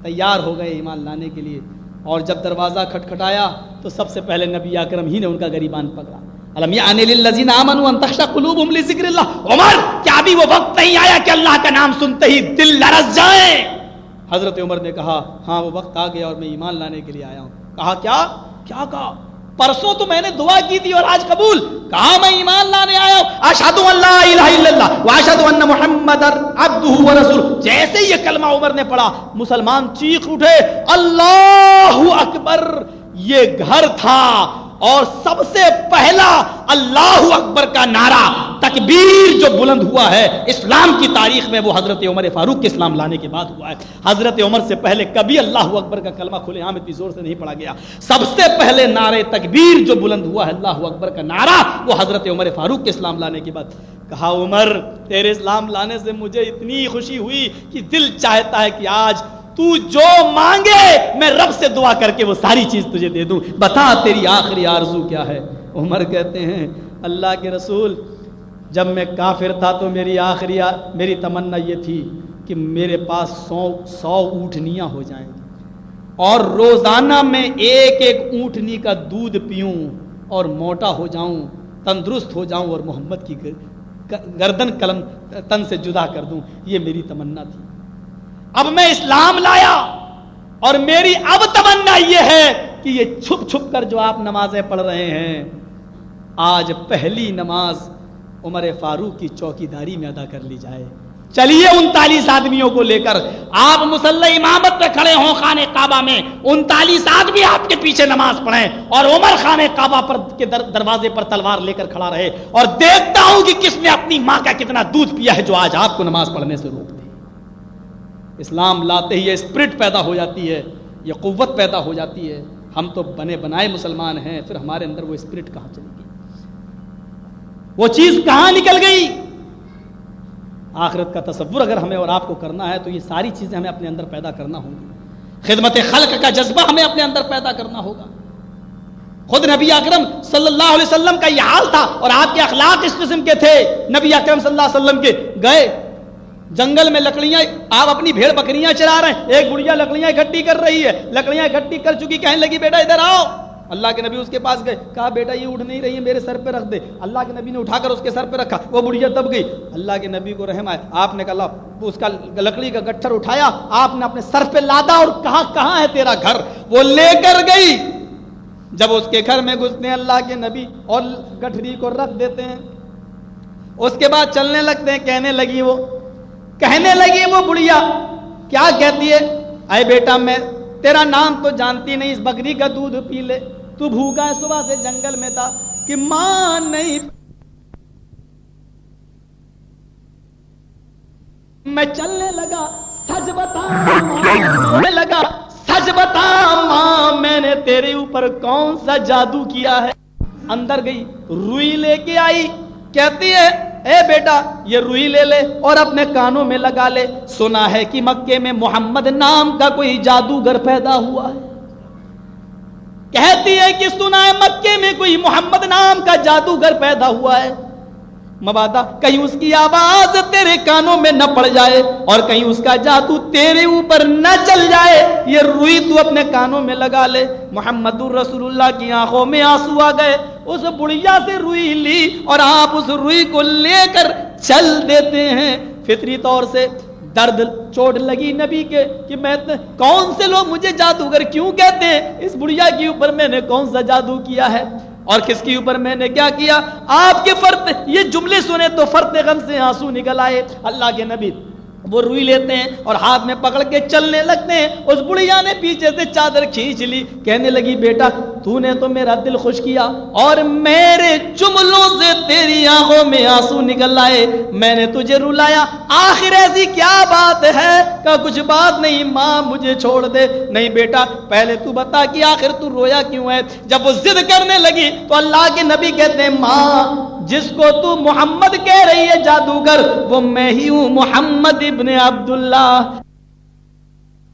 تیار ہو گئے ایمان لانے کے لیے، اور جب دروازہ کھٹکھٹایا تو سب سے پہلے نبی اکرم ہی نے ان کا گریبان پکڑا۔ الم یعن للذین آمنوا ان تخشع قلوبهم لذکر اللہ۔ عمر، کیا ابھی وہ وقت نہیں آیا کہ اللہ کا نام سنتے ہی دل لرز جائے؟ حضرت عمر نے کہا ہاں وہ وقت آ گیا اور میں ایمان لانے کے لیے آیا ہوں۔ کہا کیا کہا؟ پرسوں تو میں نے دعا کی تھی اور آج قبول؟ کہا میں ایمان لانے آیا ہوں، اشہد ان لا الہ الا اللہ واشہد ان محمد عبدہ ورسولہ۔ جیسے ہی یہ کلمہ عمر نے پڑھا، مسلمان چیخ اٹھے اللہ اکبر۔ یہ گھر تھا اور سب سے پہلا اللہ اکبر کا نعرہ، تکبیر جو بلند ہوا ہے اسلام کی تاریخ میں، وہ حضرت عمر فاروق کے اسلام لانے کے بعد ہوا ہے۔ حضرت عمر سے پہلے کبھی اللہ اکبر کا کلمہ کھلے عام اتنی زور سے نہیں پڑھا گیا۔ سب سے پہلے نعرے تکبیر جو بلند ہوا ہے اللہ اکبر کا نعرہ، وہ حضرت عمر فاروق کے اسلام لانے کے بعد۔ کہا عمر، تیرے اسلام لانے سے مجھے اتنی خوشی ہوئی کہ دل چاہتا ہے کہ آج تو جو مانگے میں رب سے دعا کر کے وہ ساری چیز تجھے دے دوں، بتا تیری آخری آرزو کیا ہے؟ عمر کہتے ہیں اللہ کے رسول، جب میں کافر تھا تو میری تمنا یہ تھی کہ میرے پاس 100 اونٹنیاں ہو جائیں اور روزانہ میں ایک اونٹنی کا دودھ پیوں اور موٹا ہو جاؤں، تندرست ہو جاؤں اور محمد کی گردن قلم تن سے جدا کر دوں۔ یہ میری تمنا تھی۔ اب میں اسلام لایا اور میری اب تمنا یہ ہے کہ یہ چھپ چھپ کر جو آپ نمازیں پڑھ رہے ہیں، آج پہلی نماز عمر فاروق کی چوکیداری میں ادا کر لی جائے۔ چلیے 39 آدمیوں کو لے کر آپ مصلی امامت پہ کھڑے ہوں خانہ کعبہ میں، 39 آدمی آپ کے پیچھے نماز پڑھیں اور عمر خانہ کعبہ پر کے دروازے پر تلوار لے کر کھڑا رہے، اور دیکھتا ہوں کہ کس نے اپنی ماں کا کتنا دودھ پیا ہے جو آج آپ کو نماز پڑھنے سے روک دے۔ اسلام لاتے ہی یہ اسپرٹ پیدا ہو جاتی ہے، یہ قوت پیدا ہو جاتی ہے۔ ہم تو بنے بنائے مسلمان ہیں، پھر ہمارے اندر وہ اسپرٹ کہاں چلی گئی، وہ چیز کہاں نکل گئی؟ آخرت کا تصور اگر ہمیں اور آپ کو کرنا ہے تو یہ ساری چیزیں ہمیں اپنے اندر پیدا کرنا ہوں گی۔ خدمت خلق کا جذبہ ہمیں اپنے اندر پیدا کرنا ہوگا۔ خود نبی اکرم صلی اللہ علیہ وسلم کا یہ حال تھا اور آپ کے اخلاق اس قسم کے تھے۔ نبی اکرم صلی اللہ علیہ وسلم کے گئے جنگل میں، لکڑیاں، آپ اپنی بھیڑ بکریاں چرا رہے ہیں، ایک بڑھیا لکڑیاں اکٹھی کر رہی ہے، لکڑیاں اکٹھی کر چکی، کہنے لگی بیٹا ادھر آؤ۔ اللہ کے نبی اس کے پاس گئے، کہا بیٹا یہ اٹھ نہیں رہی ہے، میرے سر پہ رکھ دے۔ اللہ کے نبی نے اٹھا کر اس کے سر پہ رکھا، وہ بڑھیا دب گئی۔ اللہ کے نبی کو رحم آئے، آپ نے کہا اس کا لکڑی کا گٹھر اٹھایا، آپ نے اپنے سر پہ لادا اور کہا کہاں ہے تیرا گھر؟ وہ لے کر گئی۔ جب اس کے گھر میں گھستے ہیں اللہ کے نبی اور گٹھری کو رکھ دیتے ہیں، اس کے بعد چلنے لگتے ہیں۔ کہنے لگی وہ بڑھیا، کیا کہتی ہے؟ اے بیٹا میں تیرا نام تو جانتی نہیں، اس بکری کا دودھ پی لے، تو بھوکا ہے، صبح سے جنگل میں تھا۔ کہ ماں نہیں، میں چلنے لگا، سچ بتا ماں میں نے تیرے اوپر کون سا جادو کیا ہے؟ اندر گئی، روئی لے کے آئی، کہتی ہے اے بیٹا یہ روئی لے لے اور اپنے کانوں میں لگا لے، سنا ہے کہ مکے میں محمد نام کا کوئی جادوگر پیدا ہوا ہے۔ کہتی ہے کہ سنا ہے مکے میں کوئی محمد نام کا جادوگر پیدا ہوا ہے، مبادا کہیں اس کی آواز تیرے کانوں میں نہ پڑ جائے اور کہیں اس کا جادو تیرے اوپر نہ چل جائے، یہ روئی تو اپنے کانوں میں لگا لے۔ محمد الرسول اللہ کی آنکھوں میں آنسو آ گئے، اس بڑھیا سے روئی لی اور آپ اس روئی کو لے کر چل دیتے ہیں۔ فطری طور سے درد چوٹ لگی نبی کے کہ میں کون سے لوگ مجھے جادوگر کیوں کہتے ہیں، اس بڑھیا کے اوپر میں نے کون سا جادو کیا ہے اور کس کے اوپر میں نے کیا کیا؟ آپ کے فرد یہ جملے سنے تو فرد غم سے آنسو نکل آئے۔ اللہ کے نبی وہ روئی لیتے ہیں اور ہاتھ میں پکڑ کے چلنے لگتے ہیں. اس بڑھیا نے پیچھے سے چادر کھینچ لی, کہنے لگی بیٹا تو نے تو میرا دل خوش کیا اور میرے جملوں سے تیری آنکھوں میں آنسو نکل آئے, میں نے تجھے رلایا, آخر ایسی کیا بات ہے؟ کہ کچھ بات نہیں ماں مجھے چھوڑ دے. نہیں بیٹا پہلے تو بتا کہ آخر تو رویا کیوں ہے؟ جب وہ ضد کرنے لگی تو اللہ کے نبی کہتے ہیں ماں جس کو تو محمد کہہ رہی ہے جادوگر, وہ میں ہی ہوں, محمد ابن عبداللہ.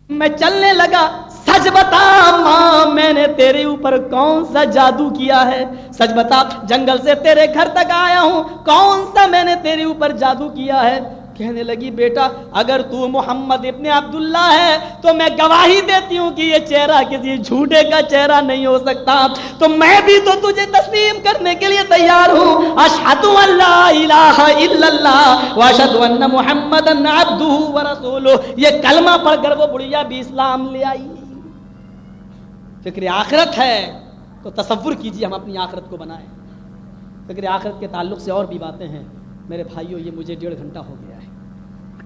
میں چلنے لگا, سچ بتا ماں میں نے تیرے اوپر کون سا جادو کیا ہے؟ سچ بتا, جنگل سے تیرے گھر تک آیا ہوں, کون سا میں نے تیرے اوپر جادو کیا ہے؟ کہنے لگی بیٹا اگر تو محمد ابن عبداللہ ہے تو میں گواہی دیتی ہوں کہ یہ چہرہ کسی جھوٹے کا چہرہ نہیں ہو سکتا, تو میں بھی تو تجھے تسلیم کرنے کے لیے تیار ہوں. اشہد ان لا الہ الا اللہ واشہد ان محمدا عبدہ ورسولہ. یہ کلمہ پڑھ کر وہ بڑھیا بھی اسلام لے آئی. فکر آخرت ہے تو تصور کیجئے ہم اپنی آخرت کو بنائیں. فکر آخرت کے تعلق سے اور بھی باتیں ہیں میرے بھائیوں. یہ مجھے 1.5 گھنٹہ ہو گیا ہے,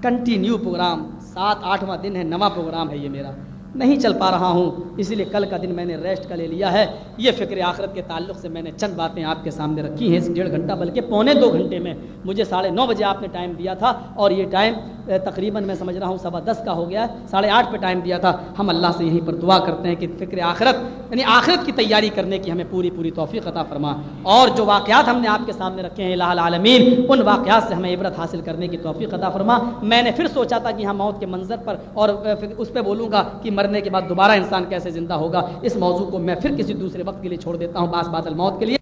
کنٹینیو پروگرام, 7-8واں دن ہے, نواں پروگرام ہے یہ میرا, نہیں چل پا رہا ہوں, اسی لیے کل کا دن میں نے ریسٹ کا لے لیا ہے. یہ فکر آخرت کے تعلق سے میں نے چند باتیں آپ کے سامنے رکھی ہیں اس 1.5 گھنٹہ بلکہ 1.25 گھنٹے میں. مجھے 9:30 بجے آپ نے ٹائم دیا تھا اور یہ ٹائم تقریباً میں سمجھ رہا ہوں 10:15 کا ہو گیا ہے, 8:30 پہ ٹائم دیا تھا. ہم اللہ سے یہیں پر دعا کرتے ہیں کہ فکر آخرت یعنی آخرت کی تیاری کرنے کی ہمیں پوری توفیق عطا فرما, اور جو واقعات ہم نے آپ کے سامنے رکھے ہیں الہ العالمین ان واقعات سے ہمیں عبرت حاصل کرنے کی توفیق عطا فرما. میں نے پھر سوچا تھا کہ ہم موت کے منظر پر اور اس پہ بولوں گا کہ مرنے کے بعد دوبارہ انسان کیسے زندہ ہوگا. اس موضوع کو میں پھر کسی دوسرے وقت کے لیے چھوڑ دیتا ہوں, باس بات الموت کے لیے.